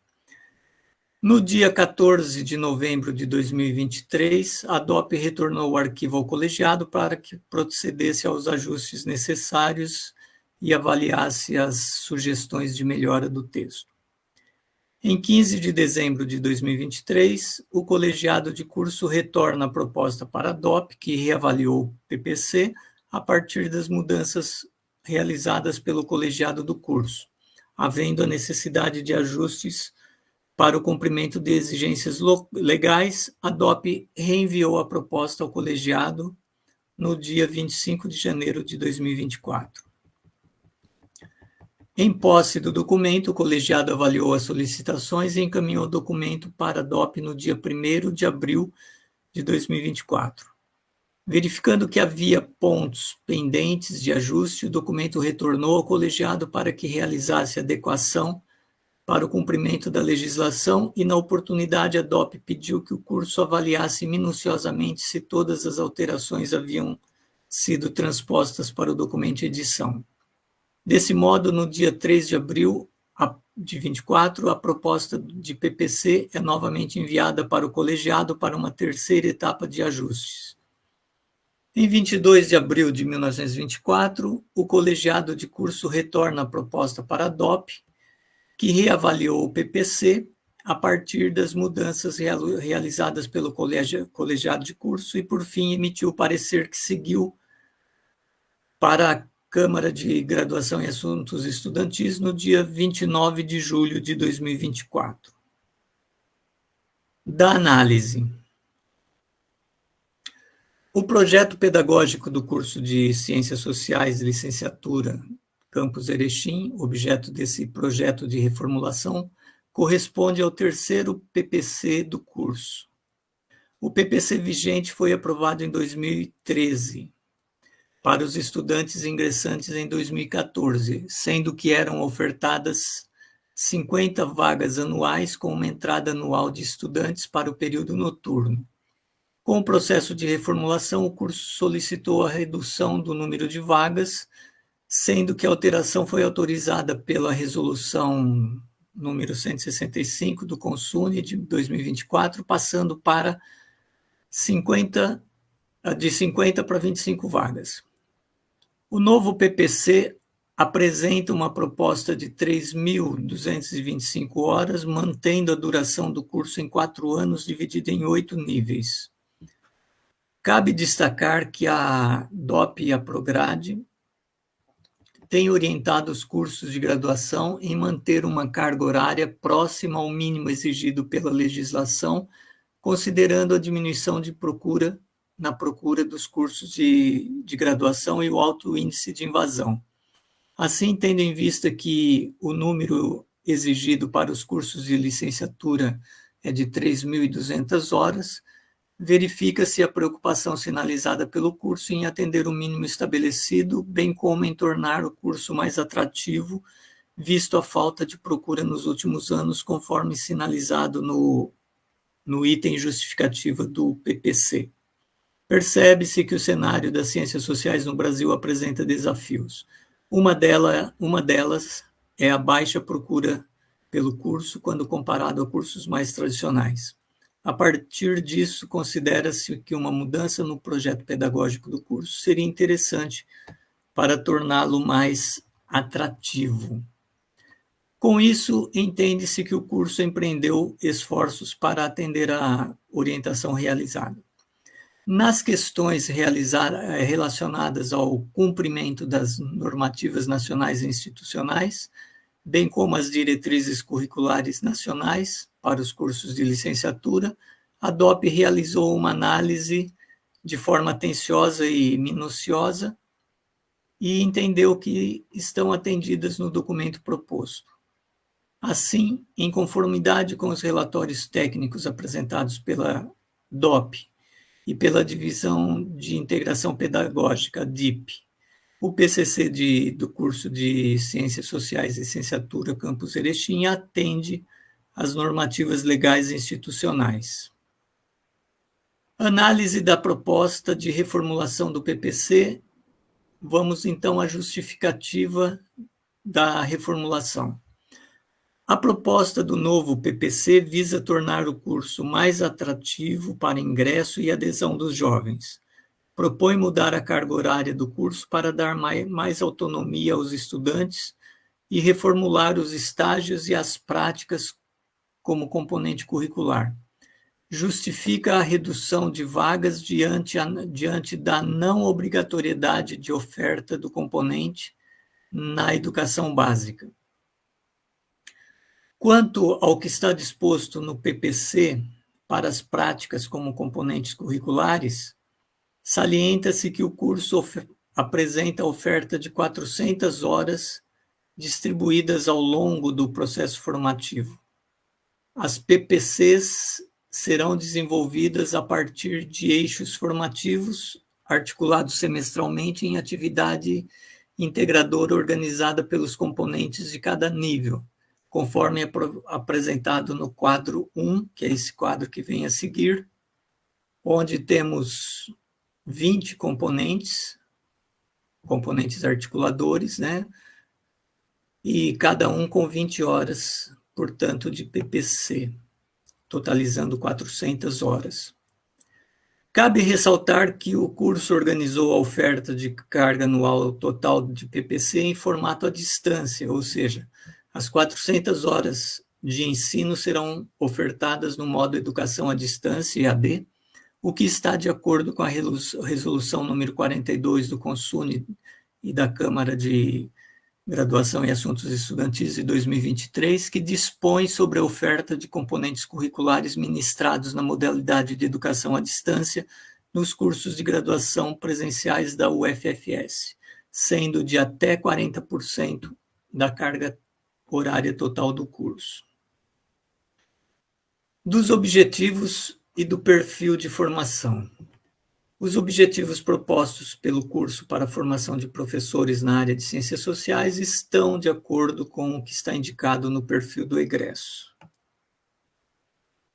No dia 14 de novembro de 2023, a DOP retornou o arquivo ao colegiado para que procedesse aos ajustes necessários e avaliasse as sugestões de melhora do texto. Em 15 de dezembro de 2023, o colegiado de curso retorna a proposta para a DOP, que reavaliou o PPC a partir das mudanças realizadas pelo colegiado do curso, havendo a necessidade de ajustes para o cumprimento de exigências legais. A DOP reenviou a proposta ao colegiado no dia 25 de janeiro de 2024. Em posse do documento, o colegiado avaliou as solicitações e encaminhou o documento para a DOP no dia 1º de abril de 2024. Verificando que havia pontos pendentes de ajuste, o documento retornou ao colegiado para que realizasse adequação para o cumprimento da legislação e, na oportunidade, a DOP pediu que o curso avaliasse minuciosamente se todas as alterações haviam sido transpostas para o documento de edição. Desse modo, no dia 3 de abril de 24, a proposta de PPC é novamente enviada para o colegiado para uma terceira etapa de ajustes. Em 22 de abril de 1924, o colegiado de curso retorna a proposta para a DOP, que reavaliou o PPC a partir das mudanças realizadas pelo colegiado de curso e, por fim, emitiu o parecer que seguiu para a Câmara de Graduação e Assuntos Estudantis no dia 29 de julho de 2024. Da análise. O projeto pedagógico do curso de Ciências Sociais, licenciatura, Campus Erechim, objeto desse projeto de reformulação, corresponde ao terceiro PPC do curso. O PPC vigente foi aprovado em 2013, para os estudantes ingressantes em 2014, sendo que eram ofertadas 50 vagas anuais com uma entrada anual de estudantes para o período noturno. Com o processo de reformulação, o curso solicitou a redução do número de vagas, sendo que a alteração foi autorizada pela resolução número 165 do Consune de 2024, passando para de 50 para 25 vagas. O novo PPC apresenta uma proposta de 3.225 horas, mantendo a duração do curso em 4 anos, dividida em 8 níveis. Cabe destacar que a DOP e a Prograde têm orientado os cursos de graduação em manter uma carga horária próxima ao mínimo exigido pela legislação, considerando a diminuição de procura na procura dos cursos de graduação e o alto índice de invasão. Assim, tendo em vista que o número exigido para os cursos de licenciatura é de 3.200 horas, verifica-se a preocupação sinalizada pelo curso em atender o mínimo estabelecido, bem como em tornar o curso mais atrativo, visto a falta de procura nos últimos anos, conforme sinalizado no item justificativa do PPC. Percebe-se que o cenário das ciências sociais no Brasil apresenta desafios. Uma delas é a baixa procura pelo curso quando comparado a cursos mais tradicionais. A partir disso, considera-se que uma mudança no projeto pedagógico do curso seria interessante para torná-lo mais atrativo. Com isso, entende-se que o curso empreendeu esforços para atender à orientação realizada. Nas questões relacionadas ao cumprimento das normativas nacionais e institucionais, bem como as diretrizes curriculares nacionais para os cursos de licenciatura, a DOP realizou uma análise de forma atenciosa e minuciosa e entendeu que estão atendidas no documento proposto. Assim, em conformidade com os relatórios técnicos apresentados pela DOP e pela Divisão de Integração Pedagógica, DIP, o PCC do curso de Ciências Sociais e Licenciatura Campus Erechim atende as normativas legais e institucionais. Análise da proposta de reformulação do PPC. Vamos, então, à justificativa da reformulação. A proposta do novo PPC visa tornar o curso mais atrativo para ingresso e adesão dos jovens. Propõe mudar a carga horária do curso para dar mais autonomia aos estudantes e reformular os estágios e as práticas como componente curricular. Justifica a redução de vagas diante da não obrigatoriedade de oferta do componente na educação básica. Quanto ao que está disposto no PPC para as práticas como componentes curriculares, salienta-se que o curso apresenta a oferta de 400 horas distribuídas ao longo do processo formativo. As PPCs serão desenvolvidas a partir de eixos formativos articulados semestralmente em atividade integradora organizada pelos componentes de cada nível, conforme apresentado no quadro 1, que é esse quadro que vem a seguir, onde temos 20 componentes articuladores, né? E cada um com 20 horas, portanto, de PPC, totalizando 400 horas. Cabe ressaltar que o curso organizou a oferta de carga anual total de PPC em formato à distância, ou seja, as 400 horas de ensino serão ofertadas no modo Educação à Distância, EAD, o que está de acordo com a resolução número 42 do CONSUNE e da Câmara de Graduação e Assuntos Estudantis de 2023, que dispõe sobre a oferta de componentes curriculares ministrados na modalidade de educação à distância nos cursos de graduação presenciais da UFFS, sendo de até 40% da carga horária total do curso. Dos objetivos e do perfil de formação. Os objetivos propostos pelo curso para a formação de professores na área de ciências sociais estão de acordo com o que está indicado no perfil do egresso.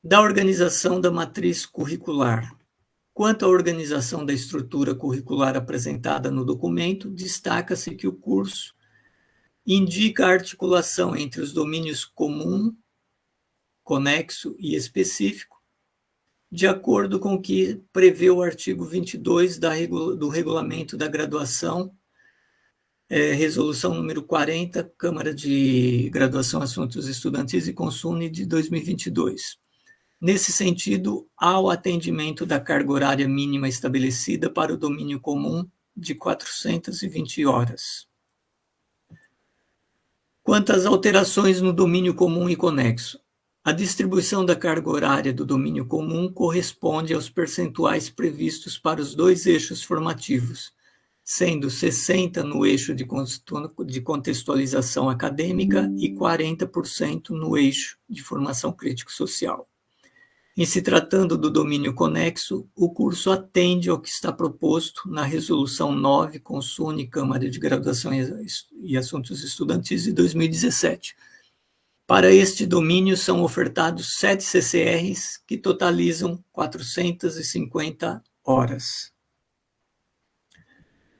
Da organização da matriz curricular. Quanto à organização da estrutura curricular apresentada no documento, destaca-se que o curso indica a articulação entre os domínios comum, conexo e específico, de acordo com o que prevê o artigo 22 do Regulamento da Graduação, Resolução número 40, Câmara de Graduação, Assuntos Estudantis e CONSUNE de 2022. Nesse sentido, há o atendimento da carga horária mínima estabelecida para o domínio comum de 420 horas. Quanto às alterações no domínio comum e conexo, a distribuição da carga horária do domínio comum corresponde aos percentuais previstos para os dois eixos formativos, sendo 60% no eixo de contextualização acadêmica e 40% no eixo de formação crítico-social. Em se tratando do domínio conexo, o curso atende ao que está proposto na Resolução 9, CONSUNE, Câmara de Graduação e Assuntos Estudantis de 2017. Para este domínio são ofertados 7 CCRs, que totalizam 450 horas.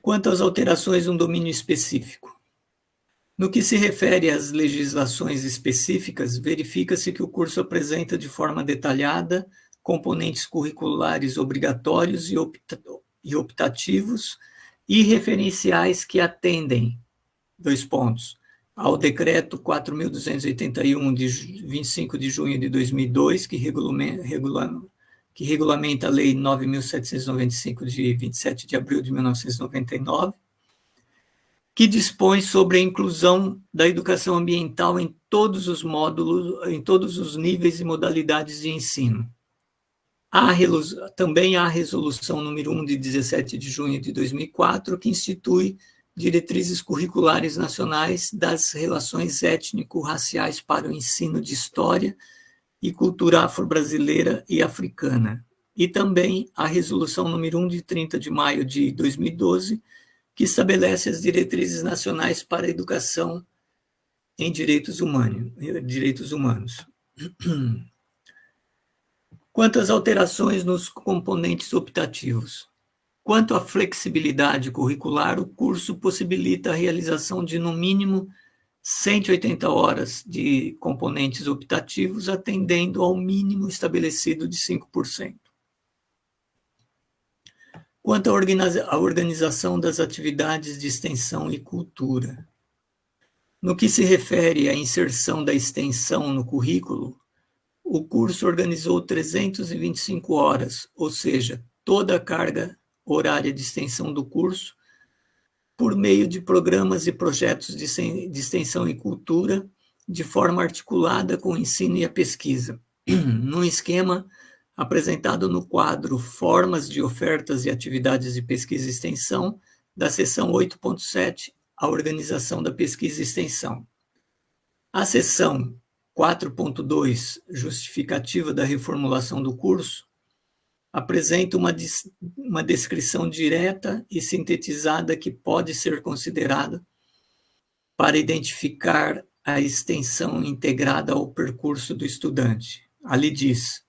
Quanto às alterações no domínio específico. No que se refere às legislações específicas, verifica-se que o curso apresenta de forma detalhada componentes curriculares obrigatórios e optativos e referenciais que atendem, ao Decreto 4.281, de 25 de junho de 2002, que regulamenta a Lei 9.795, de 27 de abril de 1999, que dispõe sobre a inclusão da educação ambiental em todos os módulos, em todos os níveis e modalidades de ensino. Também há a Resolução número 1, de 17 de junho de 2004, que institui diretrizes curriculares nacionais das relações étnico-raciais para o ensino de história e cultura afro-brasileira e africana. E também a Resolução número 1, de 30 de maio de 2012, que estabelece as diretrizes nacionais para a educação em direitos humanos. Quanto às alterações nos componentes optativos. Quanto à flexibilidade curricular, o curso possibilita a realização de, no mínimo, 180 horas de componentes optativos, atendendo ao mínimo estabelecido de 5%. Quanto à organização das atividades de extensão e cultura. No que se refere à inserção da extensão no currículo, o curso organizou 325 horas, ou seja, toda a carga horária de extensão do curso, por meio de programas e projetos de extensão e cultura, de forma articulada com o ensino e a pesquisa, num esquema apresentado no quadro Formas de Ofertas e Atividades de Pesquisa e Extensão, da seção 8.7, a organização da pesquisa e extensão. A seção 4.2, justificativa da reformulação do curso, apresenta uma descrição direta e sintetizada que pode ser considerada para identificar a extensão integrada ao percurso do estudante. Ali diz: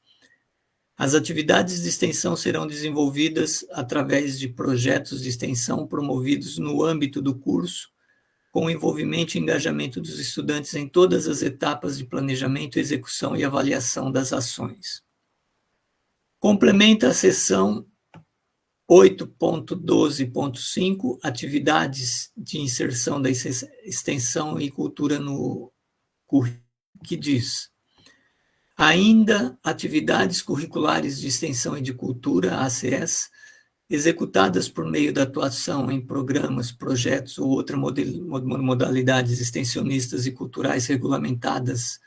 as atividades de extensão serão desenvolvidas através de projetos de extensão promovidos no âmbito do curso, com o envolvimento e engajamento dos estudantes em todas as etapas de planejamento, execução e avaliação das ações. Complementa a seção 8.12.5, atividades de inserção da extensão e cultura no currículo, que diz: ainda atividades curriculares de extensão e de cultura, ACS, executadas por meio da atuação em programas, projetos ou outras modalidades extensionistas e culturais regulamentadas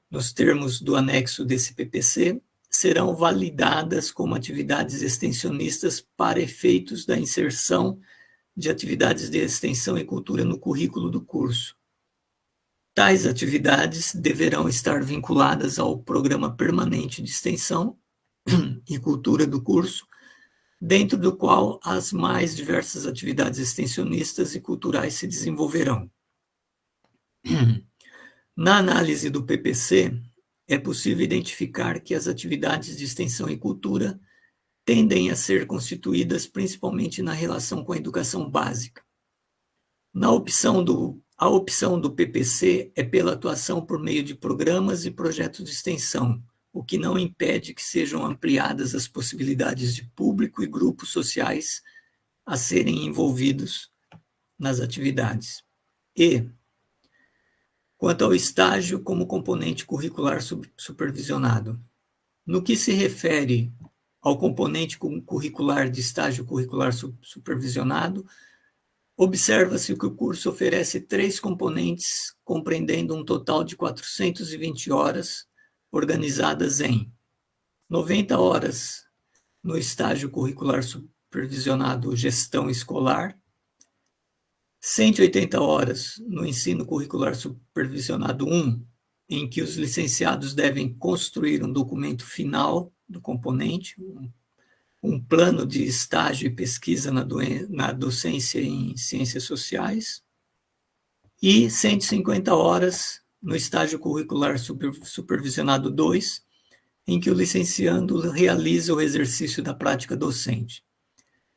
nos termos do anexo desse PPC, serão validadas como atividades extensionistas para efeitos da inserção de atividades de extensão e cultura no currículo do curso. Tais atividades deverão estar vinculadas ao programa permanente de extensão e cultura do curso, dentro do qual as mais diversas atividades extensionistas e culturais se desenvolverão. Na análise do PPC, é possível identificar que as atividades de extensão e cultura tendem a ser constituídas principalmente na relação com a educação básica. A opção do PPC é pela atuação por meio de programas e projetos de extensão, o que não impede que sejam ampliadas as possibilidades de público e grupos sociais a serem envolvidos nas atividades. E, quanto ao estágio como componente curricular supervisionado, no que se refere ao componente curricular de estágio curricular supervisionado, observa-se que o curso oferece 3 componentes, compreendendo um total de 420 horas, organizadas em 90 horas no estágio curricular supervisionado Gestão Escolar, 180 horas no ensino curricular supervisionado 1, em que os licenciados devem construir um documento final do componente, um plano de estágio e pesquisa na docência em ciências sociais, e 150 horas no estágio curricular supervisionado 2, em que o licenciando realiza o exercício da prática docente.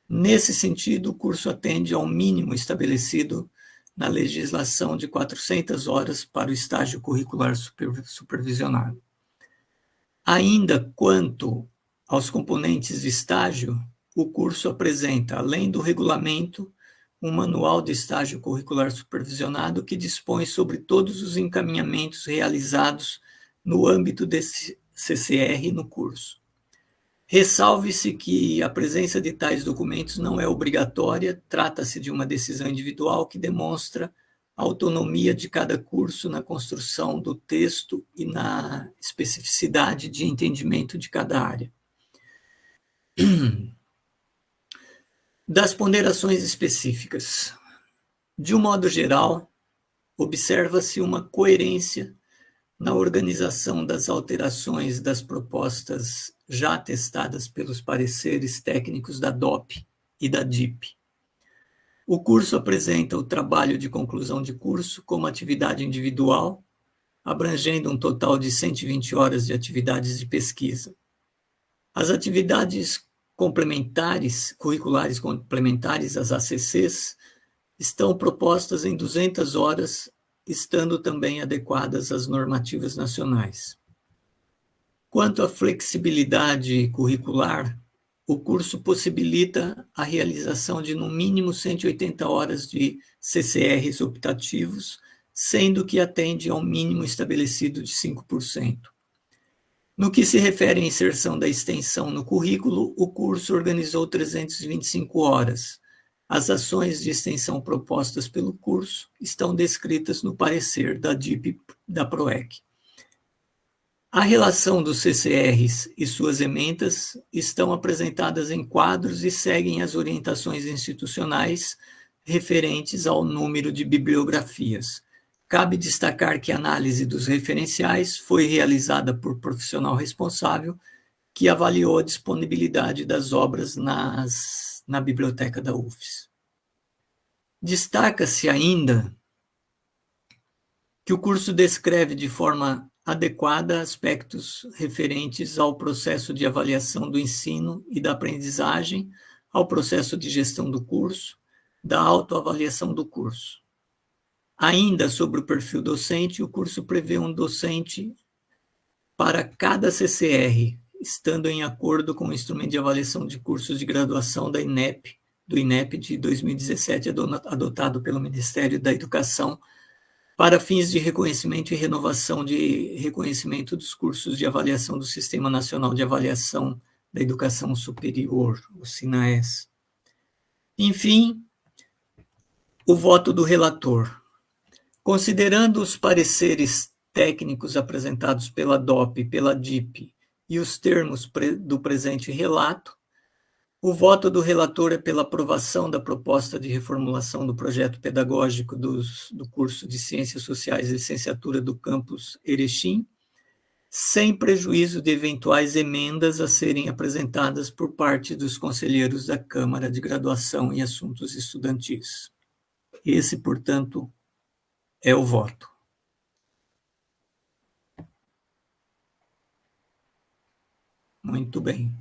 Nesse sentido, o curso atende ao mínimo estabelecido na legislação de 400 horas para o estágio curricular supervisionado. Ainda quanto aos componentes de estágio, o curso apresenta, além do regulamento, um manual de estágio curricular supervisionado que dispõe sobre todos os encaminhamentos realizados no âmbito desse CCR no curso. Ressalve-se que a presença de tais documentos não é obrigatória, trata-se de uma decisão individual que demonstra a autonomia de cada curso na construção do texto e na especificidade de entendimento de cada área. Das ponderações específicas. De um modo geral, observa-se uma coerência na organização das alterações das propostas já atestadas pelos pareceres técnicos da DOP e da DIP. O curso apresenta o trabalho de conclusão de curso como atividade individual, abrangendo um total de 120 horas de atividades de pesquisa. As atividades curriculares complementares, as ACCs, estão propostas em 200 horas, estando também adequadas às normativas nacionais. Quanto à flexibilidade curricular, o curso possibilita a realização de, no mínimo, 180 horas de CCRs optativos, sendo que atende ao mínimo estabelecido de 5%. No que se refere à inserção da extensão no currículo, o curso organizou 325 horas. As ações de extensão propostas pelo curso estão descritas no parecer da DIP da PROEC. A relação dos CCRs e suas emendas estão apresentadas em quadros e seguem as orientações institucionais referentes ao número de bibliografias. Cabe destacar que a análise dos referenciais foi realizada por profissional responsável que avaliou a disponibilidade das obras na biblioteca da UFES. Destaca-se ainda que o curso descreve de forma adequada aspectos referentes ao processo de avaliação do ensino e da aprendizagem, ao processo de gestão do curso, da autoavaliação do curso. Ainda sobre o perfil docente, o curso prevê um docente para cada CCR, estando em acordo com o instrumento de avaliação de cursos de graduação do INEP de 2017, adotado pelo Ministério da Educação, para fins de reconhecimento e renovação de reconhecimento dos cursos de avaliação do Sistema Nacional de Avaliação da Educação Superior, o SINAES. Enfim, o voto do relator. Considerando os pareceres técnicos apresentados pela DOP e pela DIP e os termos do presente relato, o voto do relator é pela aprovação da proposta de reformulação do projeto pedagógico do curso de Ciências Sociais e Licenciatura do campus Erechim, sem prejuízo de eventuais emendas a serem apresentadas por parte dos conselheiros da Câmara de Graduação e Assuntos Estudantis. Esse, portanto, é o voto. Muito bem.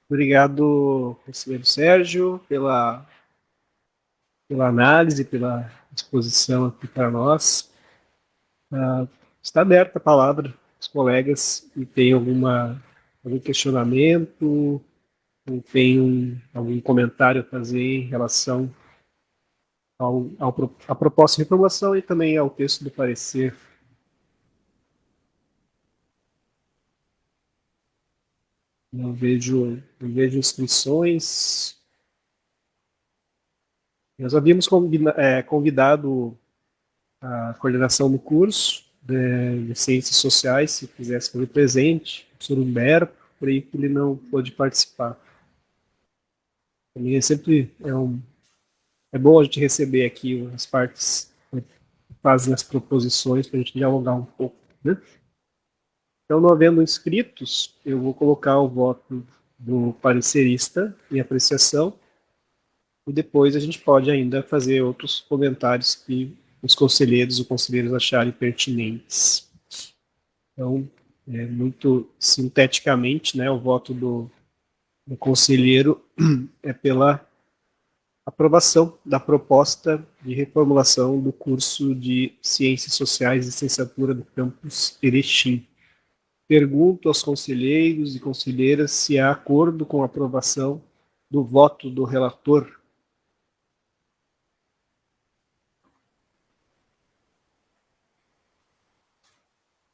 Obrigado, conselheiro Sérgio, pela análise, pela exposição aqui para nós. Está aberta a palavra aos colegas que têm algum questionamento, ou tem algum comentário a fazer em relação à proposta de reformulação e também ao texto do parecer. Não vejo inscrições. Nós havíamos convidado a coordenação do curso de Ciências Sociais, se quisesse fazer presente, o professor Humberto, por aí que ele não pôde participar. Também é bom a gente receber aqui as partes que fazem as proposições para a gente dialogar um pouco, né? Então, não havendo inscritos, eu vou colocar o voto do parecerista em apreciação e depois a gente pode ainda fazer outros comentários que os conselheiros ou conselheiros acharem pertinentes. Então, muito sinteticamente, né, o voto do conselheiro é pela aprovação da proposta de reformulação do curso de Ciências Sociais e Licenciatura do campus Erechim. Pergunto aos conselheiros e conselheiras se há acordo com a aprovação do voto do relator.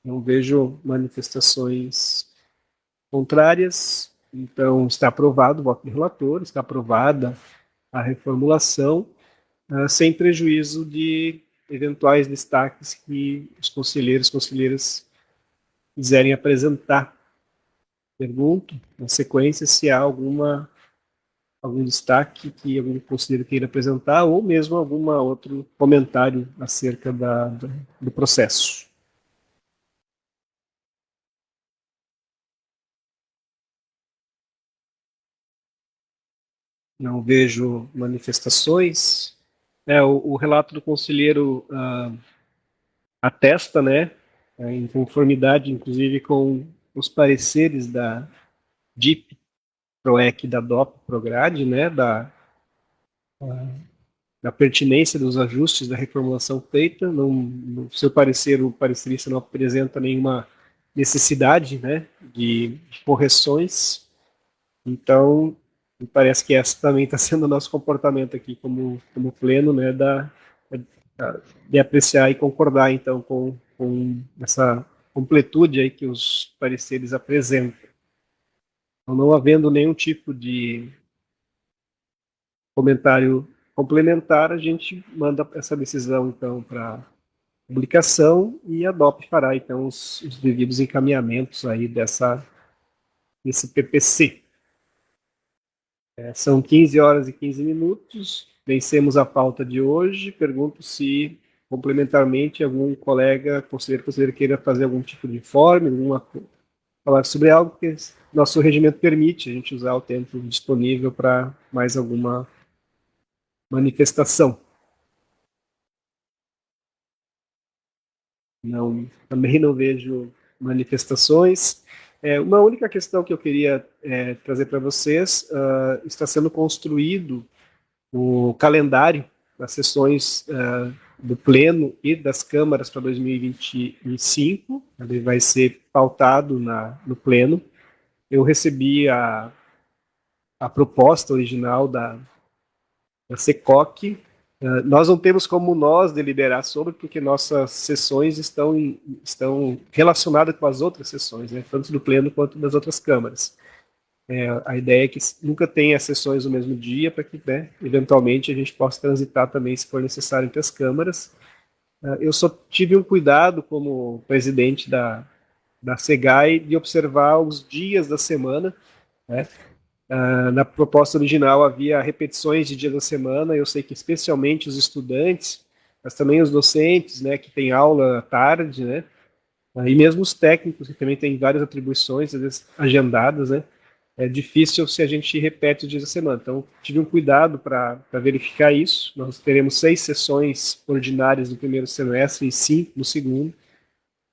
Não vejo manifestações contrárias, então está aprovado o voto do relator, está aprovada a reformulação, sem prejuízo de eventuais destaques que os conselheiros e conselheiras quiserem apresentar. Pergunto, na sequência, se há algum destaque que algum conselheiro queira apresentar, ou mesmo algum outro comentário acerca do processo. Não vejo manifestações. O relato do conselheiro atesta, né, em conformidade, inclusive, com os pareceres da DIP, PROEC, da DOP, PROGRADE, né, da pertinência dos ajustes da reformulação feita. No seu parecer, o parecerista não apresenta nenhuma necessidade, né, de correções. Então, me parece que essa também está sendo o nosso comportamento aqui como pleno, né, de apreciar e concordar, então, com essa completude aí que os pareceres apresentam. Então, não havendo nenhum tipo de comentário complementar, a gente manda essa decisão, então, para publicação e a DOP fará, então, os devidos encaminhamentos aí desse PPC. São 15 horas e 15 minutos, vencemos a pauta de hoje. Pergunto se, complementarmente, algum colega, conselheiro queira fazer algum tipo de informe, falar sobre algo, porque nosso regimento permite a gente usar o tempo disponível para mais alguma manifestação. Também não vejo manifestações. Uma única questão que eu queria trazer para vocês, está sendo construído o calendário das sessões do Pleno e das câmaras para 2025, ele vai ser pautado no Pleno. Eu recebi a proposta original da SECOC. Nós não temos como nós deliberar sobre, porque nossas sessões estão relacionadas com as outras sessões, né, tanto do Pleno quanto das outras câmaras. A ideia é que nunca tenha sessões no mesmo dia, para que, né, eventualmente, a gente possa transitar também, se for necessário, entre as câmaras. Eu só tive um cuidado, como presidente da SEGAI, de observar os dias da semana, né. Na proposta original havia repetições de dia da semana. Eu sei que especialmente os estudantes, mas também os docentes, né, que têm aula à tarde, né, e mesmo os técnicos, que também têm várias atribuições, às vezes agendadas, né, é difícil se a gente repete os dias da semana. Então, tive um cuidado para verificar isso. Nós teremos 6 sessões ordinárias no primeiro semestre e 5 no segundo,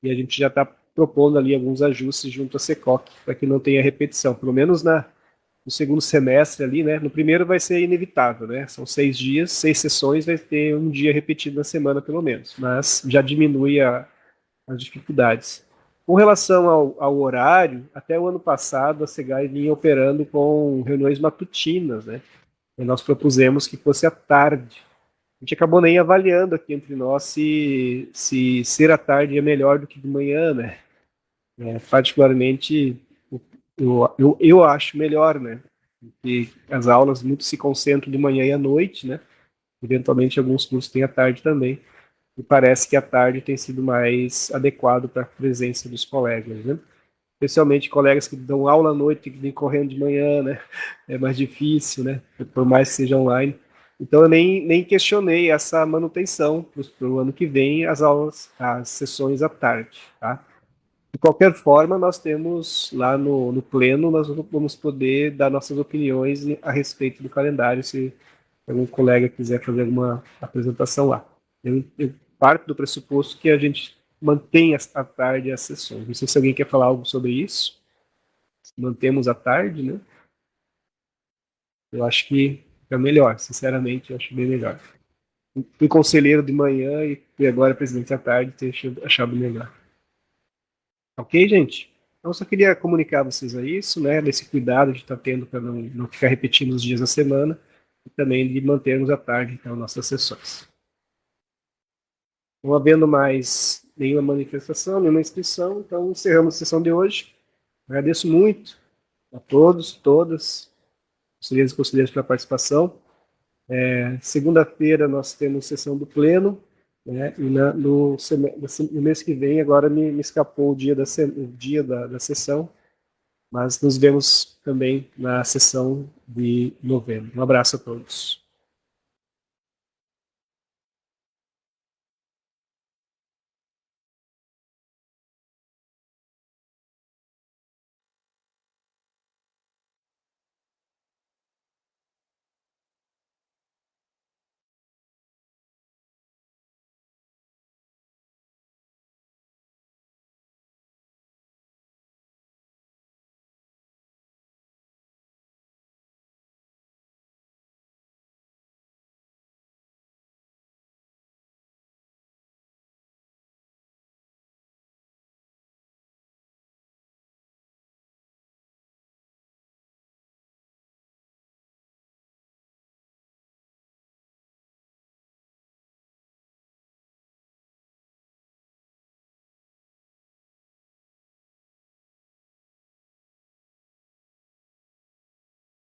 e a gente já está propondo ali alguns ajustes junto à SECOC, para que não tenha repetição, pelo menos no segundo semestre ali, né? No primeiro vai ser inevitável, né? São 6 dias, 6 sessões, vai ter um dia repetido na semana, pelo menos, mas já diminui as dificuldades. Com relação ao horário, até o ano passado a SEGAI vinha operando com reuniões matutinas, né? E nós propusemos que fosse à tarde. A gente acabou nem avaliando aqui entre nós se ser à tarde é melhor do que de manhã, né? Particularmente, eu acho melhor, né? Porque as aulas muito se concentram de manhã e à noite, né? Eventualmente alguns cursos têm à tarde também. E parece que a tarde tem sido mais adequado para a presença dos colegas, né? Especialmente colegas que dão aula à noite, que vêm correndo de manhã, né? É mais difícil, né? Por mais que seja online. Então eu nem questionei essa manutenção para o ano que vem, as sessões à tarde, tá? De qualquer forma, nós temos lá no Pleno, nós vamos poder dar nossas opiniões a respeito do calendário, se algum colega quiser fazer alguma apresentação lá. Eu parto do pressuposto que a gente mantém à tarde as sessões. Não sei se alguém quer falar algo sobre isso. Mantemos à tarde, né? Eu acho que é melhor, sinceramente, eu acho bem melhor. Fui conselheiro de manhã e agora presidente à tarde, tenho achado melhor. Ok, gente? Então, eu só queria comunicar a vocês isso, né, desse cuidado de estar tendo para não ficar repetindo os dias da semana e também de mantermos à tarde, então, nossas sessões. Não havendo mais nenhuma manifestação, nenhuma inscrição, então encerramos a sessão de hoje. Agradeço muito a todos, todas, conselheiros e conselheiras pela participação. Segunda-feira nós temos sessão do Pleno, né, e no mês que vem, agora me escapou o dia da sessão, mas nos vemos também na sessão de novembro. Um abraço a todos.